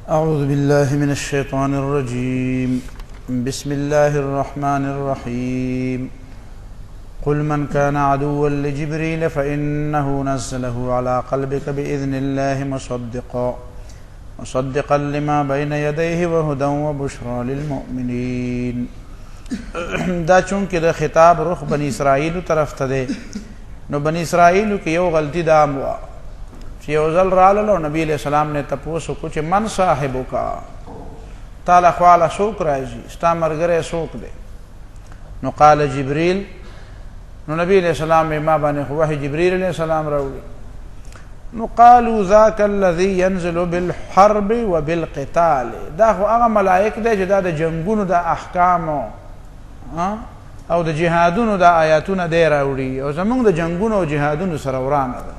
أعوذ بالله من الشيطان الرجيم. بسم الله الرحمن الرحيم. قل من كان عدوا لجبريل فإنه نزله على قلبك بإذن الله مصدقا لما بين يديه وهدى وبشرى للمؤمنين. دا چونکہ دا خطاب رخ بنی اسرائیل طرف تا دے، نو بنی اسرائیل کی یو غلطی دام ہوا چی یو ذل راللو نبی علیہ السلام نے تپوسو کچھ من صاحبو کا تالا خوالا سوک رائزی ستا مرگرے سوک دے، نو قال جبریل، نو نبی علیہ السلام میں ما بانے وحی جبریل علیہ السلام روڑی، نو قالوا ذاک الذی ینزل بالحرب وبالقتال، دا خو اغا ملائک دے جدا دا جنگونو دا احکامو او دا جهادونو دا آیاتونو دے راوڑی، او زمونگ دا جنگونو و جهادونو سروران دا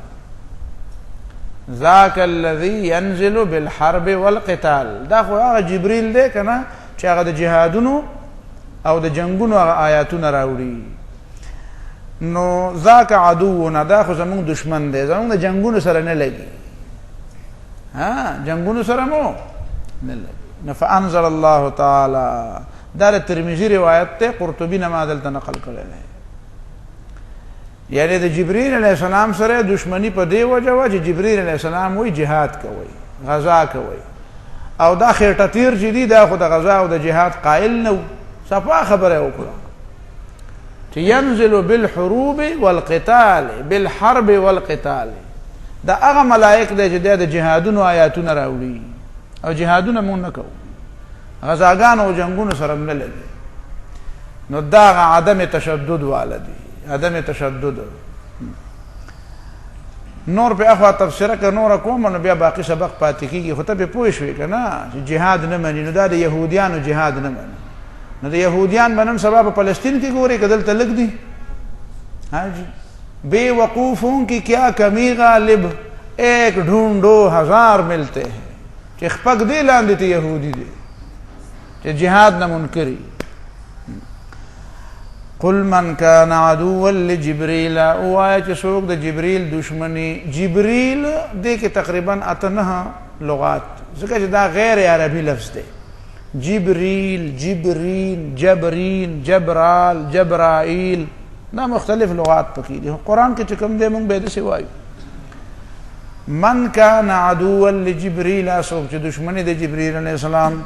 ذاک الذی ینزل بالحرب والقتال، دا خو اغا جبریل دے کنا چی اغا دا جهادونو او دا جنگونو اغا آیاتونو راوڑی، نو ذاک عدونا، دا خو زمونگ دشمن دے، زمونگ دا جنگونو سر نلگی، جنگونو سر مو نلگی. فانزل اللہ تعالی، دار ترمذی روایت تے، قرطبی نمازلتا نقل کرے لے، یعنی دا جبریل علیہ السلام سر دشمنی پا دے وجہ وجہ جبریل علیہ السلام وی جہاد کوئی، غزا کوئی، او دا خیرٹا تیر چی دی دا خود غزا او دا جہاد قائل نو، صفا خبر ہے اکلا ینزل بالحروب والقتال، بالحرب والقتال، دا اغا ملائک دے جدے دا جہادون و آیاتون راوڑی، او جہادون مون نکو، غزاگان و جنگون سرم نلدی، نو دا اغا عدم تشدد والدی، عدم تشدد. نور پہ اخوا تفسیرہ کا نور کوم نو بیا باقی سبق پاتی کی خطا پہ پوشوی کنا جہاد نمانی، نو دا یہودیان و جہاد نمانی، نو دا یہودیان بنن سبب فلسطین کی گوری کدل تلک دی، ہاں جی بے وقوفوں کی کیا کمی غالب، ایک ڈھونڈو ہزار ملتے ہیں، چی خپک دے لان دیتی یہودی دے، چی جہاد نمنکری. قل من کان عدوا لجبریل، او آیا چی سوک دا جبریل دشمنی، جبریل دے کے تقریباً اتنہ لغات، ذکر چی دا غیر عربی لفظ دے، جبریل، جبرین، جبرین، جبرال، جبرائیل، نا مختلف لغات پکی دی. قرآن کے چکم دے منگ بیدے سے وائیو من کان عدوا لجبریل، سوک چی دشمنی دے جبریل علیہ السلام،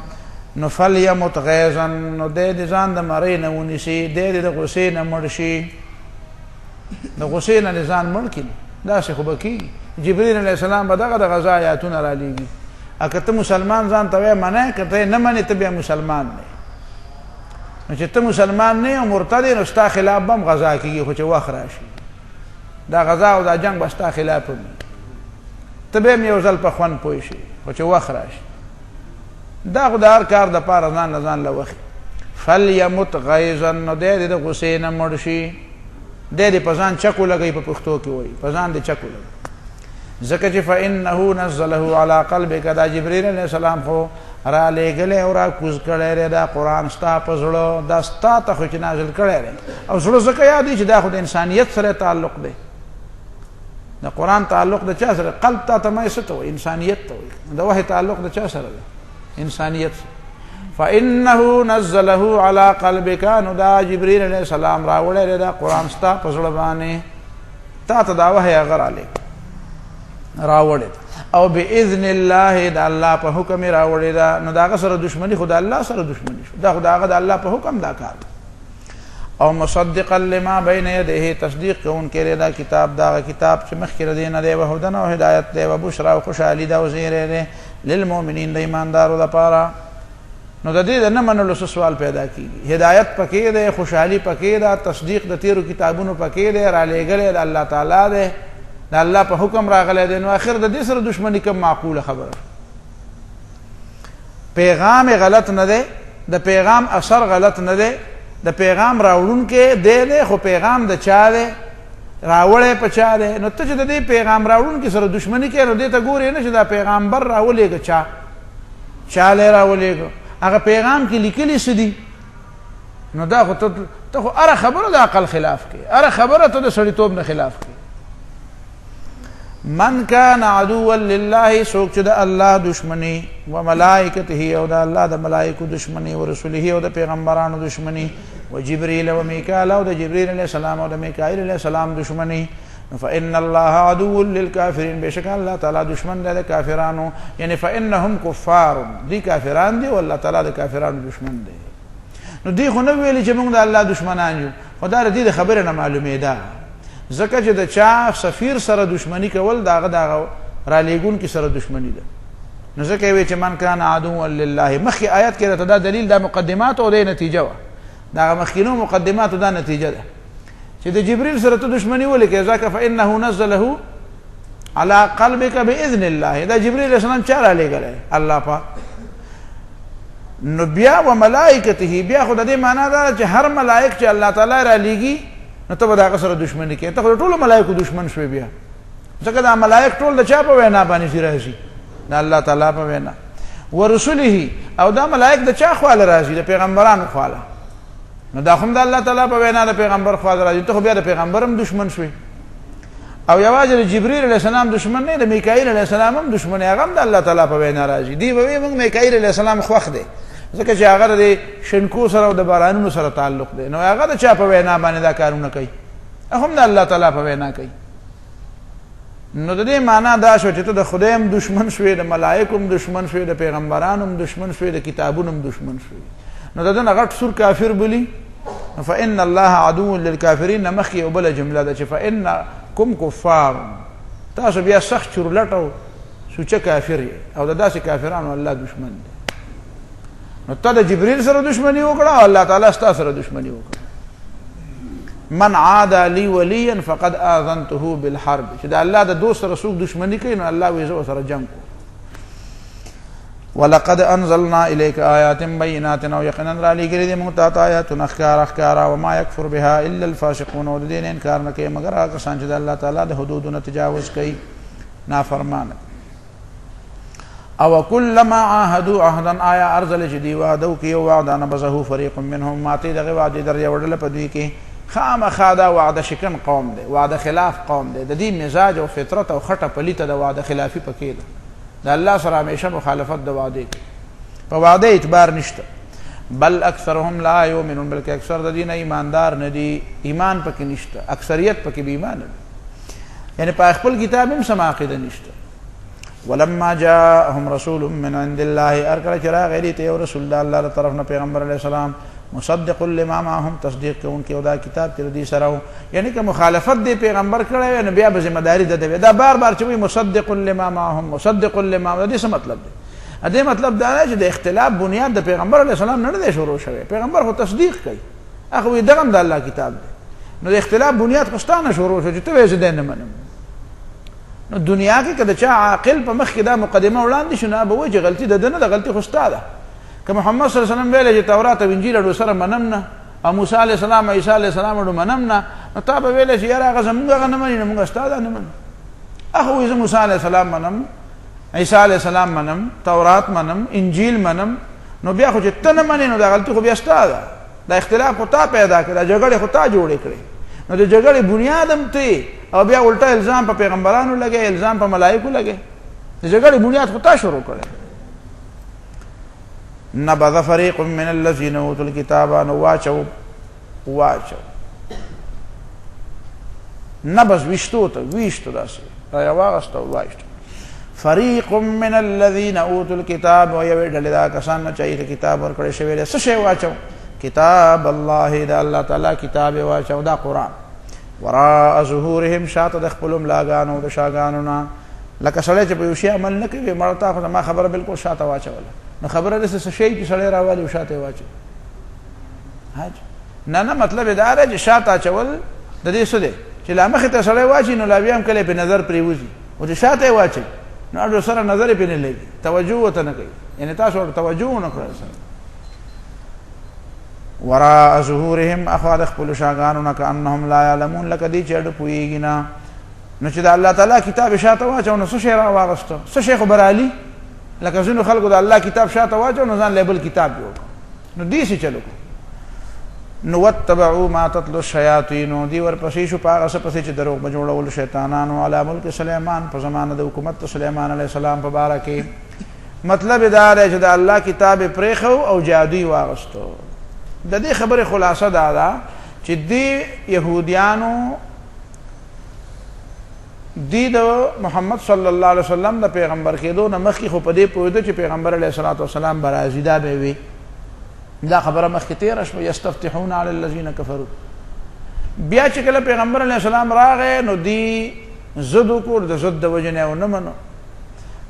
نو فلیمت غیظن، نو دے دی زان دا مرین ونسی، دے دی دا غسین مرشی، دا غسین نزان ملکن دا سے خوبکی. جبریل علیہ السلام بداغ دا غزا آیاتون را لیگی، اگر تا مسلمان زان تاوی منع کرتے نمانی تبیا مسلمان نہیں، چی تا مسلمان نہیں و مرتدی نو ستا خلاف بم غزا کی خوچ وقت راشی، دا غزا و دا جنگ بستا خلاف می تبیا میوزل پا خوان پوشی خوچ وقت راشی، دا خدار کار دا پار ازان لزان لوخی. فلیمت غیظن، نو دے دی دا غسین مرشی، دے دی پزان چکو لگئی پا پختو کی وئی، پزان دی چکو لگئی، ذکر چی فَإِنَّهُ نَزَّلَهُ عَلَىٰ قَلْبِكَ، دا جبریل علیہ السلام خو را لے گلے اور را کوز کرے رے دا قرآن ستا پزڑو، دا ستا تا خوچ نازل کرے رے، او سڑو ذکر یادی چی دا خود انسانیت سر تعلق دے، دا قرآن تعلق دا چا سر قلب تا تمہیں ستو انسانیت تو، دا وحی تعلق دا چا سر دے انسانیت. فَإِنَّهُ نَزَّلَهُ عَلَىٰ قَلْبِكَ، نو دا جبریل علیہ السلام راوڑے رے دا قرآن ستا پزڑ بانے، تا تا دا وحی اگر آلے راوڑے او بِإِذْنِ اللَّهِ، دا اللہ پا حکم راوڑے دا، نو دا سر دشمنی خدا اللہ سر دشمنی شو، دا خدا دا اللہ پا حکم دا کار. او مصدقا لما بین یدیہ، تصدیق کون کے دا کتاب، دا کتاب چی مخیر دینا دے و ہدن و ہدایت دے و بشرا و خوشحالی دا و زیرے دے للمومنین دا ایماندارو دا پارا. نو دا دے نمانو لسو سوال پیدا کی، ہدایت پکے دے، خوشحالی پکے دا، تصدیق دا تیرو کتابونو پکے دے، را لے گلے دا اللہ تعالی دے، دا اللہ پا حکم را غلے دے، نو آخر دا دے سر دشمنی کم معقول خبر. پیغام غلط نہ دے، دا پیغام اثر غلط نہ دے، دا پیغام راوڑن کے دے دے، خو پیغام دا چا دے راوڑے پا چا دے، نو تا چا دا دے پیغام راوڑن کی سر دشمنی کے رو دے تا گوری نا چا دا پیغام بر راولے گا چا لے راولے گا، اگر پیغام کی لکلی سدی نو دا خو تا خو ارہ خبر دا عقل خلاف کے، ارہ خبر تا دا سڑی توب نا خلاف کے. من کان عدوا لله سوک چې د الله دشمنی و ملائکته او د الله د ملائکو دشمنی و رسوله او د پیغمبرانو دشمنی و جبريل و میکائیل او د جبريل علیہ السلام او د میکائیل علیہ السلام دشمنی فإن الله عدو للكافرين بشک الله تعالی دشمن دی د کافرانو یعنی فإنهم کفار دی کافران دی او الله تعالی د کافرانو دشمن دی. نو دی خو نه ویلی چې موږ د الله دشمنان یو، خدای دې خبره نه معلومه ده ځکه چې د چا سفیر سره دشمنی کول داغه را لېګون کی سره دشمنی ده. نو ځکه وی چې من کان عدو لله مخی آیات کې دا دلیل دا مقدمات او د نتیجه وا دا مخکینو مقدمات او دا نتیجه ده چې د جبريل سره ته دشمنی ولیکې ځکه فإنه نزله على قلبك بإذن الله دا جبريل علیہ السلام چا را لېګل الله پاک. نو بیا و ملائکته بیا خو د دې معنا دا چې هر ملائک چې الله تعالی را لېږي نو ته به داغه سره دشمنی کوي، ته ټول ملائکو دشمن شوی بیا ځکه دا ملائک ټول د چا په وینا باندې راځي د الله تعالی په وینا ورسوله او دا ملائک د چا خواله راځي د پیغمبرانو خواله، نو دا هم د الله تعالی په وینا د پیغمبر خواله راځي، ته بیا د پیغمبرم دشمن شوی. او یوازې د جبرئیل علیہ السلام دشمن نه د میکائیل علیہ السلام هم دشمن هغه هم د الله تعالی په وینا راځي. دی به موږ میکائیل علیہ السلام خوښ دی ځکه چې هغه د شنکو سره او د بارانونو سره تعلق دی، نو هغه د چا په وینا باندې دا کارونه کوي هم د الله تعالی په وینا کوي. نو د دې معنا دا شو چې ته د خدای هم دشمن شوې، د ملائکو هم دشمن شوې، د پیغمبرانو هم دشمن شوې، د کتابونو هم دشمن شوې. نو د دې غټ سور کافر بلی فإن الله عدو للكافرين مخي او بل جمله ده چې فإنكم كفار تاسو بیا سخت چورلټو سوچ کافر او د داسې کافرانو الله دشمن دی. نو ته د جبريل سره دشمنی وکړه او الله تعالی ستاسو سره دشمنی وکړه. من عاد لي وليا فقد آذنته بالحرب چې د الله د دوست سره څوک دشمنی کوي نو الله وی زو سره جنگ کو. ولقد انزلنا اليك آيات بينات او يقينا را لګری دي موږ ته آیات اخکار وما يكفر بها الا الفاسقون او دین انکار نه کوي مگر هغه کسان چې د الله تعالی د حدودونو تجاوز کوي نافرمان. او كلما عاهدوا عهدا آیا ارزل جدي وعدو کې وعده نبذه فريق منهم ماته دغه وعده در یوړل په دوی کې خامخا دا وعده شکن قوم دی، وعده خلاف قوم دی، د دې مزاج او فطرت او خټه پلیته د وعده خلافی پکې ده، د الله سره همیشه مخالفت د وعده په وعده اعتبار نشته. بل اکثرهم لا یؤمنون بلکې اکثر د دین ایماندار نه دي، ایمان پکې نشته، اکثریت پکې به ایمان نه یعنی په خپل کتاب هم سم عقیده نشته. ولما جاءهم رسول من عند الله ارکل چرا غیری ته رسول الله تعالی طرف نه پیغمبر علیہ السلام مصدق لما معهم تصدیق کوونکی او دا کتاب تر دې سره یعنی که مخالفت دی پیغمبر کړی نو بیا به ذمہ داری ده دا بار بار چې مصدق لما معهم مصدق لما دې څه مطلب دی؟ دې مطلب دا چې د اختلاف بنیاد د پیغمبر علیہ السلام نه دی شروع شوی، پیغمبر خو تصدیق کوي هغه دغه د الله کتاب دی، نو د اختلاف بنیاد خستانه شروع شو چې ته یې نه منم. نو دنیا کې کله چې عاقل په مخ کې دا مقدمه وړاندې شنه به وجه غلطي ده نه، د غلطي خوستا ده که محمد صلی الله علیه وسلم ویل چې تورات او انجیل ورو سره منم نه او موسی علیہ السلام عیسی علیہ السلام ورو منم نه، نو تا به ویل چې یاره هغه زمونږ نه مني، موږ استاد نه منو. هغه ویل موسی علیہ السلام منم، عیسی علیہ السلام منم، تورات منم، انجیل منم، نو بیا خو چې ته نه منې نو دا غلطي خو بیا ستا ده، دا اختلاف خو تا پیدا کړه، جګړه خو تا جوړې کړې، نو د جګړې بنیاد هم ته او بیا الټا الزام په پیغمبرانو لګې، الزام په ملائکو لګې، د جګړې بنیاد خو تا شروع کړې. نبذ فريق من الذين اوتوا الكتاب واچو نبذ وشتو داسې را واغستو واچو فريق من الذين اوتوا الكتاب او یو ډلې دا کسان چې کتاب ورکړی شوی دی څه شی واچو؟ کتاب الله دا الله تعالی کتاب واچو دا قرآن وراء ظهورهم شاته د خپل ملاګانو د شاګانو نه لکه سړی چې په یو شی عمل نه کوي مړتا خو ما خبره بالکل شاته واچوله، نو خبره د څه شی چې سړی راوالي شاته واچي حاج نه مطلب دا دی چې شاته چول د دې څه دی چې لا مخ ته سړی واچي نو لا بیا هم کله په نظر پریوزي او چې شاته واچي نو اډو سره نظر په نه لګي، توجه وته نه کوي، یعنی تاسو توجه نه کړئ. وراء ظهورهم اخواد خپل شاګانو کانهم لا يعلمون لکدی چې اډ پويږي نه، نو چې د الله تعالی کتاب شاته واچو نو څه شی را واغستو؟ څه شی خبر علي لکه ځینو خلکو د الله کتاب شاته واچو نو ځان لیبل کتاب جوړ نو دې څه چلو. نو واتبعوا ما تتلو الشیاطین دی ورپسې شو په هغه څه پسې چې دروغ به جوړول شیطانانو علی ملک سلیمان په زمانه د حکومت سلیمان علیه السلام په باره کې. مطلب دا دی چې د الله کتاب پرېښو او جادوی واغستو. د دې خبرې خلاصه دا ده چې دی یهودیانو دی د محمد صلی الله علیه وسلم د پیغمبر کېدو نه مخکې خو په دې پوهېده چې پیغمبر علیه الصلاة والسلام به راځي، دا به وي. دا خبره مخکې تېره شوه، یستفتحون علی الذین کفروا. بیا چې کله پیغمبر علیه السلام راغی نو دی ضد وکړ، د ضد د وجې نه یې ونه منو.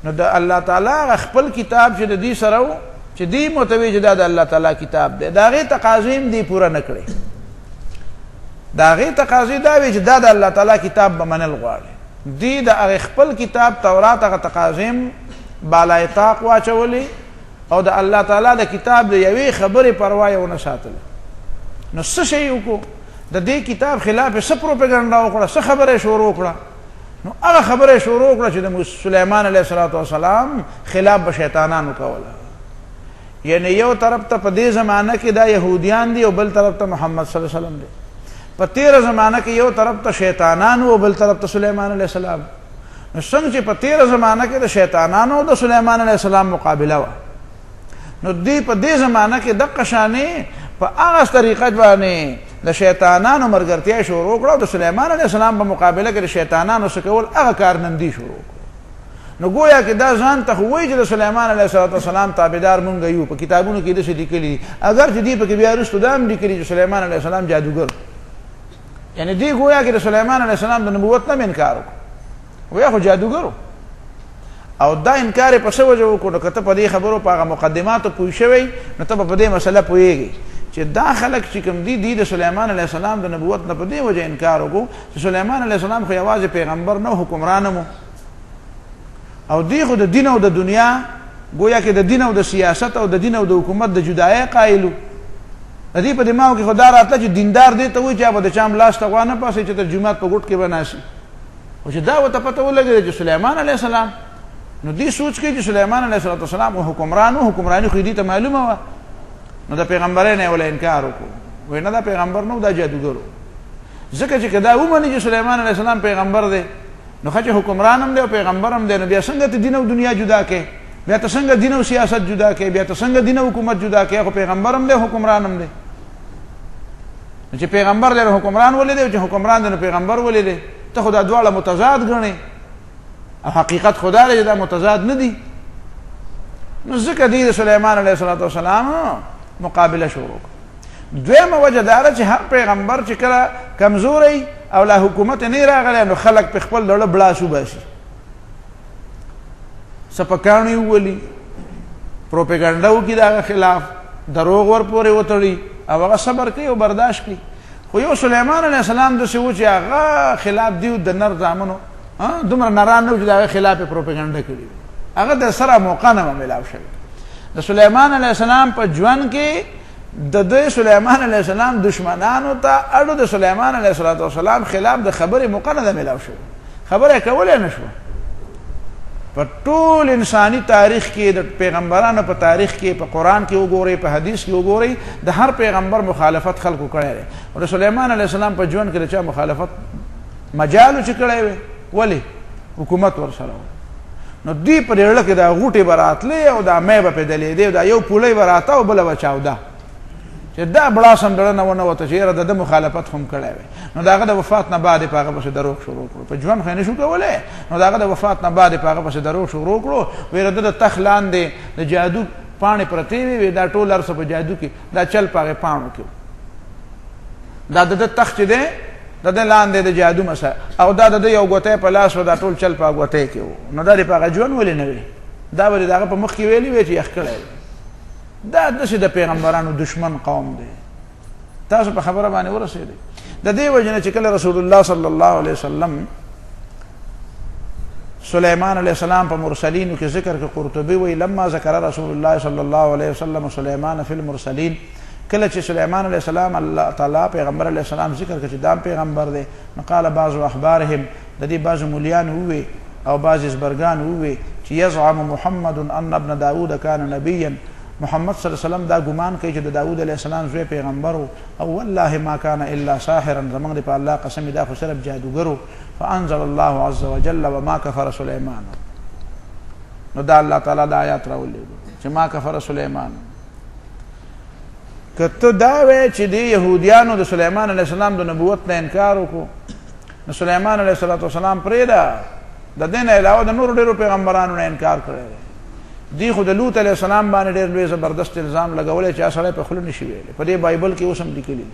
نو د الله تعالی هغه خپل کتاب چې د دې سره و چې دی متوي چې دا د الله تعالی کتاب دی، د هغې تقاضې هم دی پوره نه کړې. د هغې تقاضې دا وي چې دا د الله تعالی کتاب به منل غواړي. دی د هغې خپل کتاب تورات هغه تقاضې هم بالای طاق واچولې او د الله تعالی د کتاب د یوې خبرې پروا یې ونه ساتله. نو څه شی وکړو؟ د دې کتاب خلاف څه پروپیګنډا وکړه، څه خبره شروع کړه؟ نو هغه خبره شروع کړه چې د سلیمان علیه السلام خلاف به شیطانانو کوله. یعنی یو طرف ته په دې زمانه کې دا یهودیان دي او بل طرف ته محمد صلی الله علیه وسلم دی. په تیره زمانه کې یو طرف ته شیطانانو او بل طرف ته سلیمان علیه السلام. نو څنګه چې په تیره زمانه کې د شیطانانو او د سلیمان علیه السلام مقابله وه، نو دی په دې زمانه کې دقه شانې په هغه طریقه باندې د شیطانانو ملګرتیا شروع کړه او د سلیمان علیه السلام په مقابله کې د شیطانانو څه کول هغه کارنندي شروع کړه. نو گویا کې دا ځان ته وایي چې د سلیمان علیه السلام تابعدار مونږ یو. په کتابونو کې داسې لیکلي دي، اگر چې دی پکې بیا وروسته دا هم لیکلي چې سلیمان علیه السلام جادوګر، یعنی دی گویا کې د سلیمان علیه السلام د نبوت نه انکار وکړو، ویا خو جادوګر او دا انکار په څه وجه وکړو؟ که ته په دې خبرو په هغه مقدماتو پوه شوی نو ته به په دې مسله پوهېږي چې دا خلک چې کوم دي د سلیمان علیه السلام د نبوت نه په دې وجه انکار وکړو چې سلیمان علیه السلام خو یوازې پیغمبر نه حکمران هم او دی خو د دین او د دنیا گویا کې د دین او د سیاست او د دین او د حکومت د جدایۍ قایلو. د دې په دماغو کې خو دا راتله چې دیندار دی ته وایي چې به د چا هم لاس ته غوا نه پاسي چې تر جومات په ګوټ کې به ناسي. خو چې دا ورته پته ولګېده چې سلیمان علیه السلام، نو دی سوچ کوي چې سلیمان علیه السلام حکمران و، حکمرانی خو دې ته معلومه وه. نو د پیغمبرۍ نه یې وله انکار وکړو، وایي نه دا پیغمبر نه و، دا جادوګر و. ځکه چې که دا ومني چې سلیمان علیه السلام پیغمبر دی نو ښه چې حکمران هم دی او پیغمبر هم دی، نو بیا څنګه ته دین او دنیا جدا کې؟ بیا ته څنګه دین او سیاست جدا کې؟ بیا ته څنګه دین او حکومت جدا کې؟ خو پیغمبر هم دی حکمران هم دی. نو چې پیغمبر دی نو حکمران ولې دی، او چې حکمران دی نو پیغمبر ولې دی؟ ته خو دا دواړه متضاد ګڼې او حقیقت خدا دی چې دا متضاد نه دي. نو ځکه دی د سلیمان علیه السلام مقابله شروع کړه. دویمه وجه دا ده چې هر پیغمبر چې کله کمزوری او لا حکومت نه راغلی نو خلک په خپل ډله بلاس وباسي، سپکاڼي وولي، پروپیګنډا وکړي د هغه خلاف، دروغ ورپورې وتړي او هغه صبر کوي او برداشت کوي. خو یو سلیمان علیه السلام داسې و چې هغه خلاف دی د نر زامنو دومره نران نه و چې د هغه خلاف یې پروپیګنډا کړي، هغه د سره موقع نه میلاو شوې. د سلیمان علیه السلام په ژوند کې د سلیمان علیه السلام دشمنانو ته اړو د سلیمان علیه السلام خلاف د خبرې موقع نه میلاو شوې، خبره یې کولی نه شوه. په ټول انساني تاریخ کې د پیغمبرانو په تاریخ کې په قرآن کې وګورئ، په حدیث کې وګورئ، د هر پیغمبر مخالفت خلکو کړی دی. او د سلیمان علیه السلام په ژوند کې د چا مخالفت مجالو چې کړی وی، ولې؟ حکومت ورسره و. نو دوی په ډېړه کې دا غوټې به راتلې او دا می به پرې دلېدې او دا یو پولی به راته او بله به چاوده چې دا بړاس هم ډړه نه ونه وته چې یاره د ده مخالفت خو هم کړی وی. نو د هغه د وفات نه بعد یې په هغه پسې دروغ شروع کړو، په ژوند خو یې نه شو کولی. نو د هغه د وفات نه بعد یې په هغه پسې دروغ شروع کړو، ویره د تخ لاندې د جادو پاڼې پرتې وې، دا ټول هر څه په جادو کې دا چل په هغې پاڼو کې دا د ده تخ چې دی د ده لاندې د جادو مسه او دا د ده یو ګوتی په لاس و، دا ټول چل په ګوتی کې و. نو دا دې په هغه ژوند ولې نه وي؟ دا ولې د هغه په مخ کې ویلي وی چې یخ کړی دی. دا داسې د پیغمبرانو دشمن قوم دی. تاسو په خبره باندې ورسېدئ. د دې وجې نه چې کله رسول الله صلی الله علیه وسلم سلیمان علیه السلام په مرسلینو کې ذکر کې قرطبي وی لما ذکر رسول الله صلی الله علیه وسلم سلیمان فی المرسلین، کله چې سلیمان علیه السلام الله تعالی پیغمبر علیه السلام ذکر کړ چې دا پیغمبر دی، نو قال بعض اخبارهم، د دې بعض مولیان ووی او بعض زبرګان ووی چې یزعم محمد ان ابن داود کان نبیا، محمد صلی الله علیه وسلم دا ګمان کوي چې د داوود علیه السلام زوی پیغمبر او والله ما كان الا ساحرا زمونږ په الله قسم دا خو صرف جادوګرو فانزل الله عز وجل وما كفر سليمان نو دا الله تعالی دا آیات راولې چې ما كفر سليمان کته دا وې چې دی يهوديانو د سليمان عليه السلام د نبوت نه انکار وکړو نو سليمان عليه السلام پرېدا د دین علاوه د نور ډیرو پیغمبرانو نه انکار کړی دی خو د لوط علیه السلام باندې ډېر لوی زبردست الزام لګولې چې سړی په خوله نشي ویلی په دې بایبل کې اوس هم لیکلي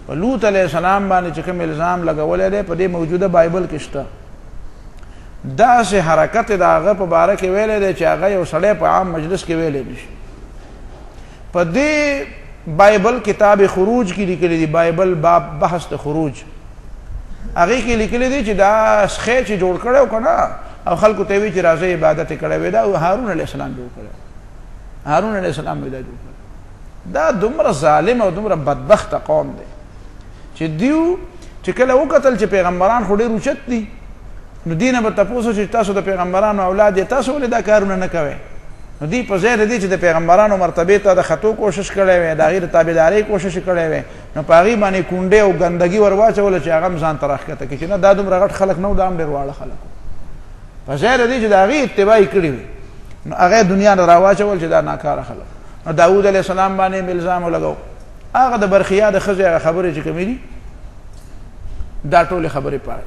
په لوط علیه السلام باندې چې کوم الزام لګولی دی په دې موجوده بایبل کې شته داسې حرکت د هغه په باره کې ویلی دی چې هغه یو سړی په عام مجلس کې ویلی نشي په دې بایبل کتاب خروج کې لیکلي دی بایبل باب بحث د خروج هغې کې لیکلي دی چې دا سخی چې جوړ کړی و که نه او خلکو ته وی چې راځي عبادت کړي وي دا هارون علیه السلام جوړ کړي هارون علیه السلام دا جوړ کړي دا دومره ظالم او دومره بدبخت قوم دی چې دیو چې کله وکتل چې پیغمبران خو ډېر اوچت دي نو دینه به تاسو چې تاسو د پیغمبرانو اولاد یې تاسو ولې دا کارونه نه کوئ نو دی په ځای دی چې د پیغمبرانو مرتبه ته د خطو کوشش کړي وي د غیر تابعداري کوشش کړي وي نو پاغي باندې کونډه او ګندګي ورواچول چې هغه ځان ترخته کې چې نه دا دومره غټ خلک نو دا هم ډېر واړه خلک په ځای دی چې د هغې اتباع یې کړي وي نو هغه دنیا نه راواچول چې دا ناکاره خلک نو داود علیه السلام باندې الزام ولګو هغه د برخیا د ښځې هغه خبرې چې کومې دي دا ټولې خبرې پاره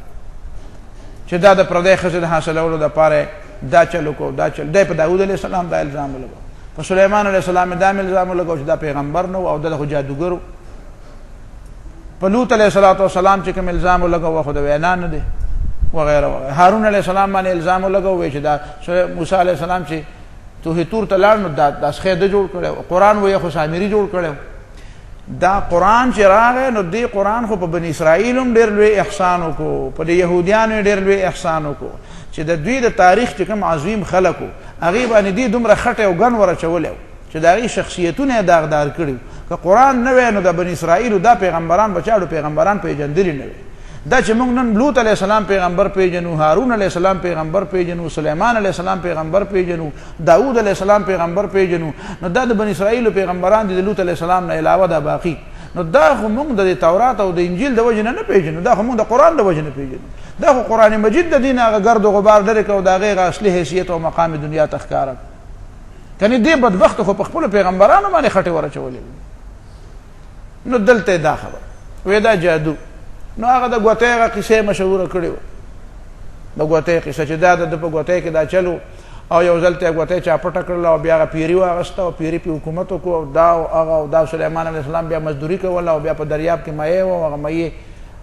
چې دا د پردی ښځې د حاصلولو دپاره دا چل وکړو دا چل دی په داود علیه السلام دا الزام ولګو په سلیمان علیه السلام دا الزام ولګو چې دا پیغمبر نه او دا خو جادوګر په لوط علیه السلام چې کوم الزام ولګو خو د وینا نه دی وغیرہ وغیرہ هارون علیه السلام باندې الزام ولګو چې دا موسی علیه السلام چې توه تور ته لاړ نو دا سخی د جوړ کړی قرآن وایي خو سامري جوړ کړی دا قرآن چې راغی نو دې قرآن خو په بني اسرائیل هم ډېر لوی احسان وکړو په دې یهودیانو یې ډېر لوی احسان وکړو چې د دوی د تاریخ چې کوم عظیم خلک وو هغې باندې دې دومره خټه او ګن ورچولی چې د هغې شخصیتونه یې داغدار کړي که قرآن نه وی نو د بني اسرائیلو دا پیغمبران بچاړو پیغمبران پیژندلي نه وي دا چې موږ نن لوط علیه السلام پیغمبر پیژنو هارون علیه السلام پیغمبر پیژنو سلیمان علیه السلام پیغمبر پیژنو داود علیه السلام پیغمبر پیژنو نو دا د بني اسرائیلو پیغمبران دي د لوط علیه السلام نه علاوه دا باقي نو دا خو موږ د تورات او د انجیل د وجې نه پیژنو دا خو موږ د قرآن د وجې نه پیژنو دا خو قرآن مجید د دین هغه ګرد و غبار لرې کړه او د هغې هغه اصلي حیثیت او مقام دنیا ته ښکاره کنې دې بدبختو خو په خپلو پیغمبرانو باندې خټې ورچولې نو دلته دا خبر وی دا جادو نو هغه د ګوتې هغه قصې مشهوره کړې وه د ګوتې قصه چې دا د په ګوتې کې دا چلو او یو ځل ته یې ګوتې چاپټه کړله او بیا هغه پیري واغسته او پیري پې حکومت وکړو او دا هغه او دا سلیمان علیه السلام بیا مزدوري کوله او بیا په دریاب کې مایې وه هغه مایې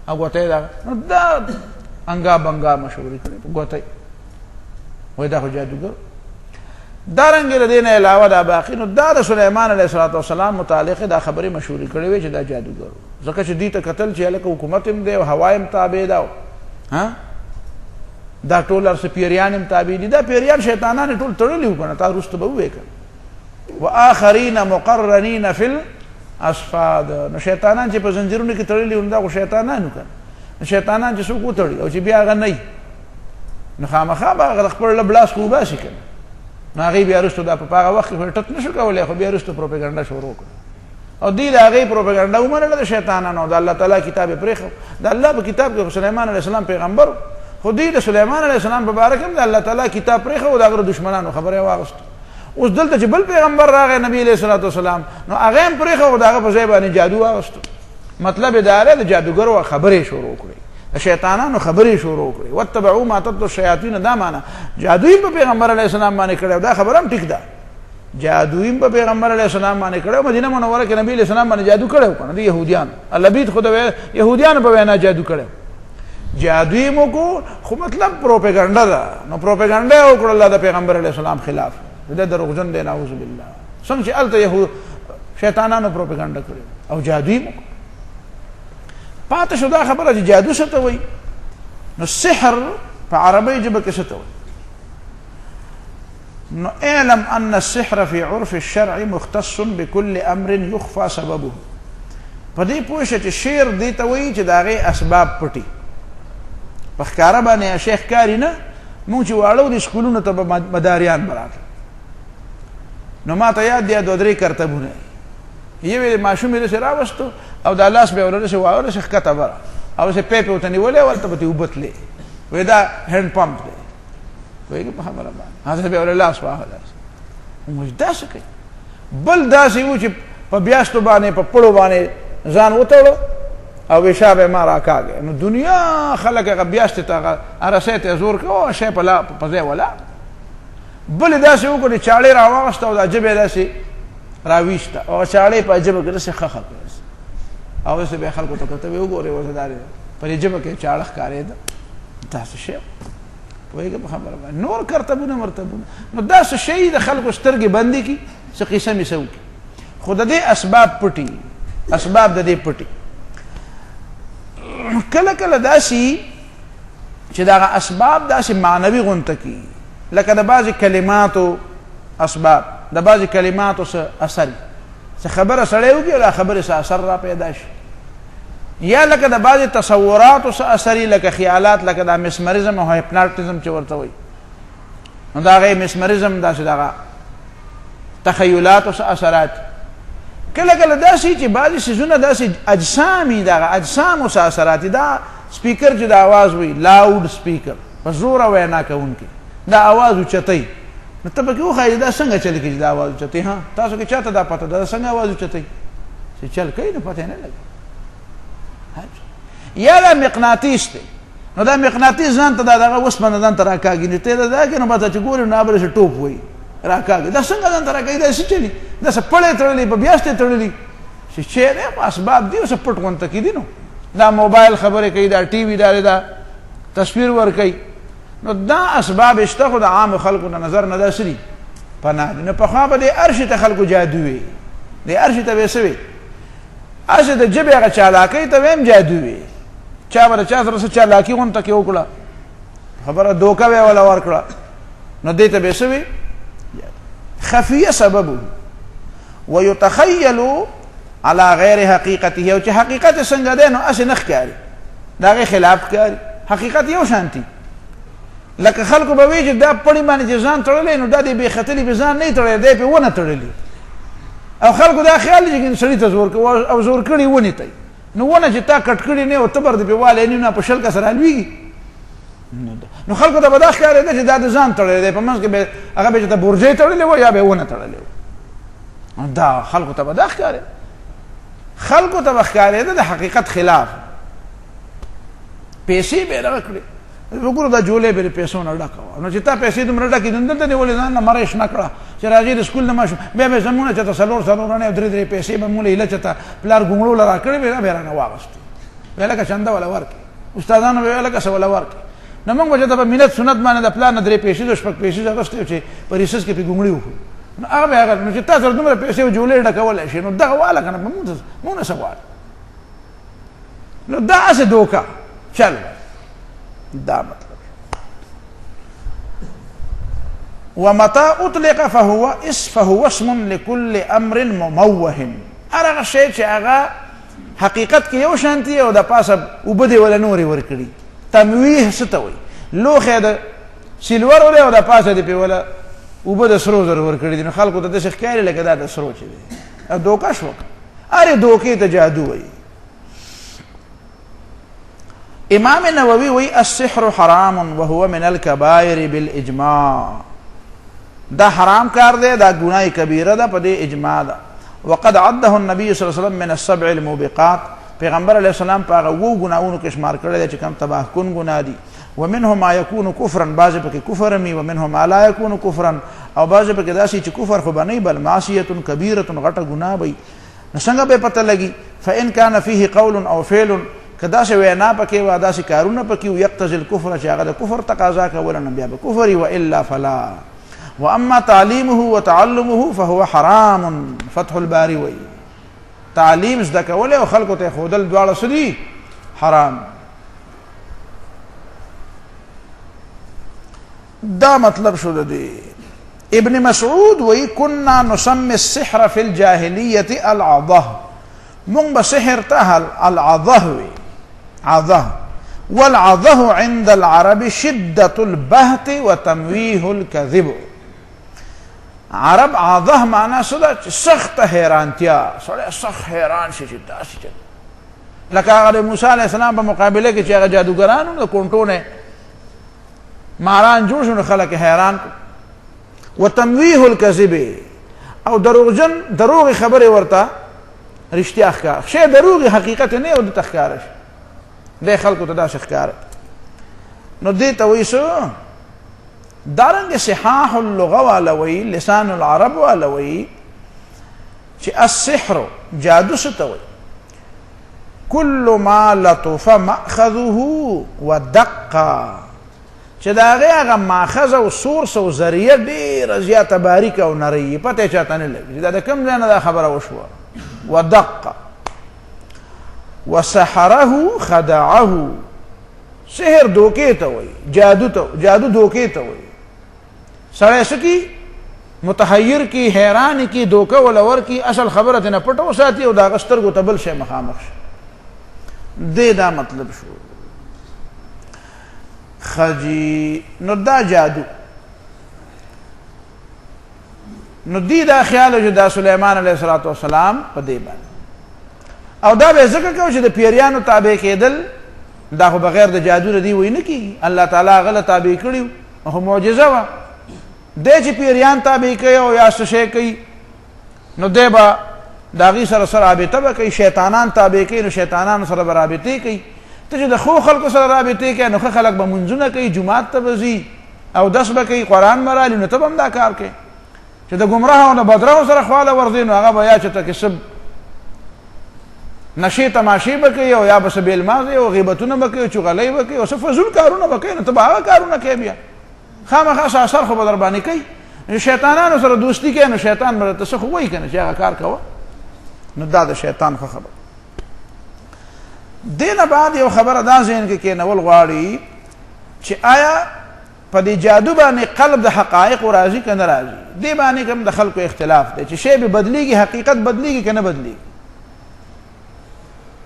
او ګوتې نو دا انګا بنګا مشهوري کړې په ګوتې وایي دا خو جادوګر دارنګې د دې نه علاوه دا باقي نو دا د سلیمان علیه السلام متعلق دا خبرې مشهورې کړې وې چې دا جادوګر ځکه چې دې ته کتل چې هلکه حکومت هم دی او هوا هم تابع ده دا ټول هر څه پیریان هم تابع دي دا پیریان شیطانان یې ټول تړلي وو که نه تا وروسته به ووایې که وآخرین مقرنین فی الاصفاد نو شیطانان چې په زنځیرونو کې تړلي وو نو دا خو شیطانان وو که شیطانان چې څوک وتړي او چې بیا هغه نه نو خامخا به هغه د خپل لب لاس خو وباسي که نو هغې بیا وروسته دا په هغه وخت کې ټک نه شو کولی خو بیا وروسته پروپیګنډه شروع کړه او دی د هغې پروپیګنډه ومنله د شیطانانو د الله تعالی کتاب یې پرېښو د الله په کتاب کې سلیمان علیه السلام پیغمبر خو دوی د سلیمان علیه السلام په باره کې هم د الله تعالی کتاب پرېښه او د هغه د دشمنانو خبره یې واغسته اوس دلته چې بل پیغمبر راغی نبي علیه الصلاة والسلام نو هغه هم پرېښه او د هغه په ځای باندې جادو واغسته مطلب یې دا دی د جادوګرو خبرې شروع کړې د شیطانانو خبرې شروع کړې واتبعوا ما تتلو الشیاطین دا معنی جادو یې په پیغمبر علیه السلام باندې کړی او دا خبره هم ټیک ده جادوی په پیغمبر علیه السلام باندې کړو مدینه منوره کې نبی علیه السلام باندې جادو کړو کنه د يهوديان البيت خو د يهوديان په وینا جادو کړو جادوی مو کو خو مطلب پروپاګاندا ده نو پروپاګاندا وکړه الله د پیغمبر علیه السلام خلاف د دروغجن دی نعوذ بالله څنګه چې الته يهود شیطانانو پروپاګاندا کړو او جادوی مو پاتې شو دا خبره چې جادو څه ته وایي نو سحر په عربی ژبه کې څه ته وایي نو اعلم ان السحر في عرف الشرع مختص بكل امر يخفى سببه پدې پوه شه چې شعر دې ته وایي چې د هغې اسباب پټي په ښکاره باندې شیخ کاري نه مونږ چې واړو د سکولونو ته به مداریان به راتله نو ما ته یاد دی دوه درې کرتبونه یو ماشوم یې سره راوستو او د لاس به ورته شو او څه کته بره او څه پیپه وته نیولې ولته به وبتلې وې دا هند پمپ دی وایي په خبره باندې هغه به ور لاس واهله موږ داسې کوي بل داسې و چې په بیاستو باندې په پړو باندې ځان وتړو او وشابه ما راکاږي نو دنیا خلک هغه بیاست ته ارسه ته زور کوو شی په لا په ځای ولا بل داسې وکړي چاړې راوغسته او د جبه داسې راويشته او چاړې په جبه کې داسې خخ او څه به خلکو ته کته وګوري وځداري پر جبه کې چاړه ښکارې ده تاسو شی وایي په خبره باندې نور کرتبونه مرتبونه نو دا څه شی د خلکو سترګې بندي کی څه قسم یې سو کی خود دې اسباب پټي اسباب د دې پټي کله کله داسي چې دا اسباب داسي معنوي غونته کی لکه د بعضی کلماتو اسباب د بعضی کلماتو څه اثر څه خبره سره وږي او خبره څه اثر را پیدا شي یا لکه د بعضی تصورات څه اثر لکه خیالات لکه د مسمریزم او هیپناټیزم چې ورته وي نو دا غي مسمریزم داسې دا تخیلات او څه اثرات کله کله داسي چې بعضی سيزونه داسي اجسامي دا اجسام او څه اثرات دا سپیکر چې د आवाज وي لاود سپیکر په زور وینا کوونکی دا आवाज اوچتای نو ته به وخایې دا څنګه چل کېږي دا आवाज اوچتای ها تاسو کې چاته دا پته دا څنګه आवाज اوچتای چې چل کوي نه پته نه لګي یا دا مقناطیس دی نو دا مقناطیس ځان ته دغه وسمنه ځان ته راکاږي نو ته دا کې نو به چې ګورې نو بل څه ټوپ وي راکاږي دا څنګه ځان ته راکاږي دا څه چلی دا څه پړې تړلې په بیاسته تړلې چې نه اسباب دی څه پټ غونته کې دي نو دا موبایل خبره کوي دا ټي وي دا تصویر ور کوي نو دا اسباب اشته خو د عام خلکو نه نظر نه داسري پناه نه په خوا به د ارش ته خلکو جادو وي د ارش ته وسوي اشه د جبه هغه چالاکی ته ویم جادو وي چا به چا سره چالاکی غونته کې وکړه خبره دوکه وی ولا ور کړه نو دې ته وسوي خفيه سببه ويتخيل على غیر حقیقته او چې حقیقت څنګه ده نو اشه نخ کاری دا خلاف کاری حقیقت یو شانتي لکه خلکو به وی چې دا پړی باندې ځان تړلې نو دا دې به خطلې به ځان نه تړلې دې په ونه تړلې او خلکو دا خیال چې سړی ته زور کوي او زور کړي ونی ته نو ونه چې تا کټ کړي نه او تبر دې په والي نه په شل کا سره لوي نو خلکو ته به دا خیال ده چې دا ځان تړلې په منځ کې به هغه به ته برجې تړلې و یا به ونه تړلې دا خلکو ته به دا خیال خلکو ته بخکارې ده د حقیقت خلاف پیسې به راکړي وګورو دا جولې به پیسو نه ډکاو نو چې تا پیسې دومره ډکې دندل ته ولې ځان نه مرش نه کړه چې راځي د سکول نه ماشو به به زمونه چې تاسو سلور نه درې پیسې به مولې اله چتا پلار ګمړو لرا کړې به نه واغست ویلکه چنده ولا ورکي استادانو ویلکه څه ولا ورکي نو موږ وجه ته ملت سنت باندې د پلان درې پیسې د شپږ پیسې راغستې چې پریسس کې په ګمړي وو نو هغه نو چې تاسو دومره پیسې جولې ډکول شي نو دا والا کنه مونږ سوال نو دا څه دوکا چل دا مطلب ومتى اطلق فهو اسم لكل امر مموه هغه شی چې هغه حقیقت کې یو شانتي او د پاسه وبدي ولا نوري ورکړي تمویه ستوي لوخه د سیلور ولا او د پاسه دی په ولا وبد سرو زر ورکړي دي خلکو ته د شیخ کاری لکه دا د سرو چي دي دوکا شو اره دوکې ته جادو وي امام نووي وی السحر حرام وهو من الكبائر بالاجماع دا حرام کار دی دا ګناه کبیره ده په دې اجماع ده وقد عده النبي صلی الله علیه وسلم من السبع الموبقات پیغمبر علیه السلام په هغه وو ګناہوں کې شمار کړل چې کوم تباہ کن ګناه دي ومنه ما يكون كفرا بعض پکې کفر می ومنه ما لا يكون كفرا او بعض پکې داسي چې کفر خو بنئ بل معصیه کبیره غټه ګناه وي نو څنګه به پته لګي فان كان فيه قول او فعل کدا څه وینا پکې وا داسي کارونه پکې یقتضي الكفر چې هغه د کفر تقاضا کوي نه بیا به کفر والا فلا واما تعلیمه وتعلمه فهو حرام فتح الباري وي تعلیم زده کول او خلکو ته خودل دواړه سدي حرام دا مطلب شو ده ابن مسعود وی كنا نسمي السحر في الجاهليه العضه من بسحر تهل العضه عضه والعضه عند العرب شده البهت وتمويه الكذب عرب عاضه معنا صدا سخت حیرانتیا، سړی سخت حیران شي چې داسې چل لکه هغه موسی علیه السلام په مقابله کې چې هغه جادوګرانو د کونټو نه ماران جوړ شو نو خلک حیران وتمویه الکذب او دروغ خبرې ورته رښتیا ښکار شی دروغ حقیقت نه او د تخکار شي د خلکو ته دا ښکار نو دې ته وایي څه دارنګ صحاح اللغه والوي لسان العرب والوي چې السحر جادو څه ته وایي كل ما لطف مأخذه ودق چې د هغه ماخذ او سورس او ذریعه ډېره زیاته باریکه او نرۍ پته چاته نه لګي دا د کوم ځای نه دا خبره وشوه ودق وسحره خدعه سحر دوکې ته وایي جادو دوکې ته وایي سړی څه کی متحیر کی حیران کی دوکه ولور کی اصل خبره نه پټو ساتي او دا سترګو ته بل شی مخامخ شي دې دا مطلب شو خجی نو دا جادو نو دی دا خیال چې دا سلیمان علیه السلام په دې باندې او دا به ذکر کوي چې د پیریانو تابع کېدل دا خو بغیر د جادو نه دی وای نه کیږي الله تعالی غل تابع کړیو او معجزه وا دې چې پیریان تابع کوي او یا څه شي کوي نو دی به داغي سره رابطه به کوي شیطانان تابع کوي نو شیطانان سره رابطه کوي ته چې د خو خلکو سره رابطه کوي نو خلک به منځونه کوي جمعات ته وځي او دس به کوي قرآن مرالي نو ته به هم دا کار کوي چې د ګمراه او د بدراو سره خواله ورځي نو هغه به یا چې تکسب نشي تماشې به کوي او یا به سبیل مازي او غیبتونه به کوي چغلۍ به کوي او څه فضول کارونه به کوي نو ته به هغه کارونه کوي بیا خامخا اثر خو به در باندې کوي شیطانانو سره دوستي کوي نو شیطان به ته څه خو وایي که نه چې هغه کار کوه نو دا د شیطان خو خبر دینه بعد یو خبره دا ذهن کې کېنول غواړي چې آیا په دې جادو باندې قلب د حقایق راضي که نه راضي دې باندې کوم د خلکو اختلاف دی چې شی به بدلیږي حقیقت بدلیږي که نه بدلیږي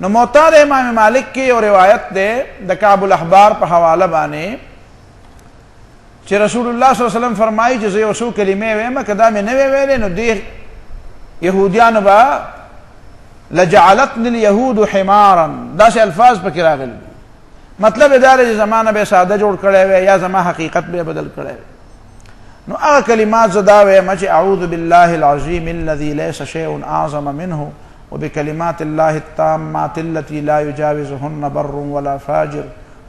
نو معتاد امام مالک کې یو روایت دی د کعب الاحبار په حواله باندې چې رسول الله صلی الله علیه وسلم فرمایي چې زه یو څو کلمې وایم که دا مې نه وی ویلې نو دې یهودیانو به لجعلتني اليهود حمارا داسې الفاظ پکې راغلي مطلب دا دی چې زمانه به ساده جوړ کړی وی یا زما حقیقت به بدل کړی وی نو هغه کلمات زه دا وایم چې اعوذ بالله العظیم الذي ليس شيء اعظم منه وبكلمات الله التامات التي لا يجاوزهن بر ولا فاجر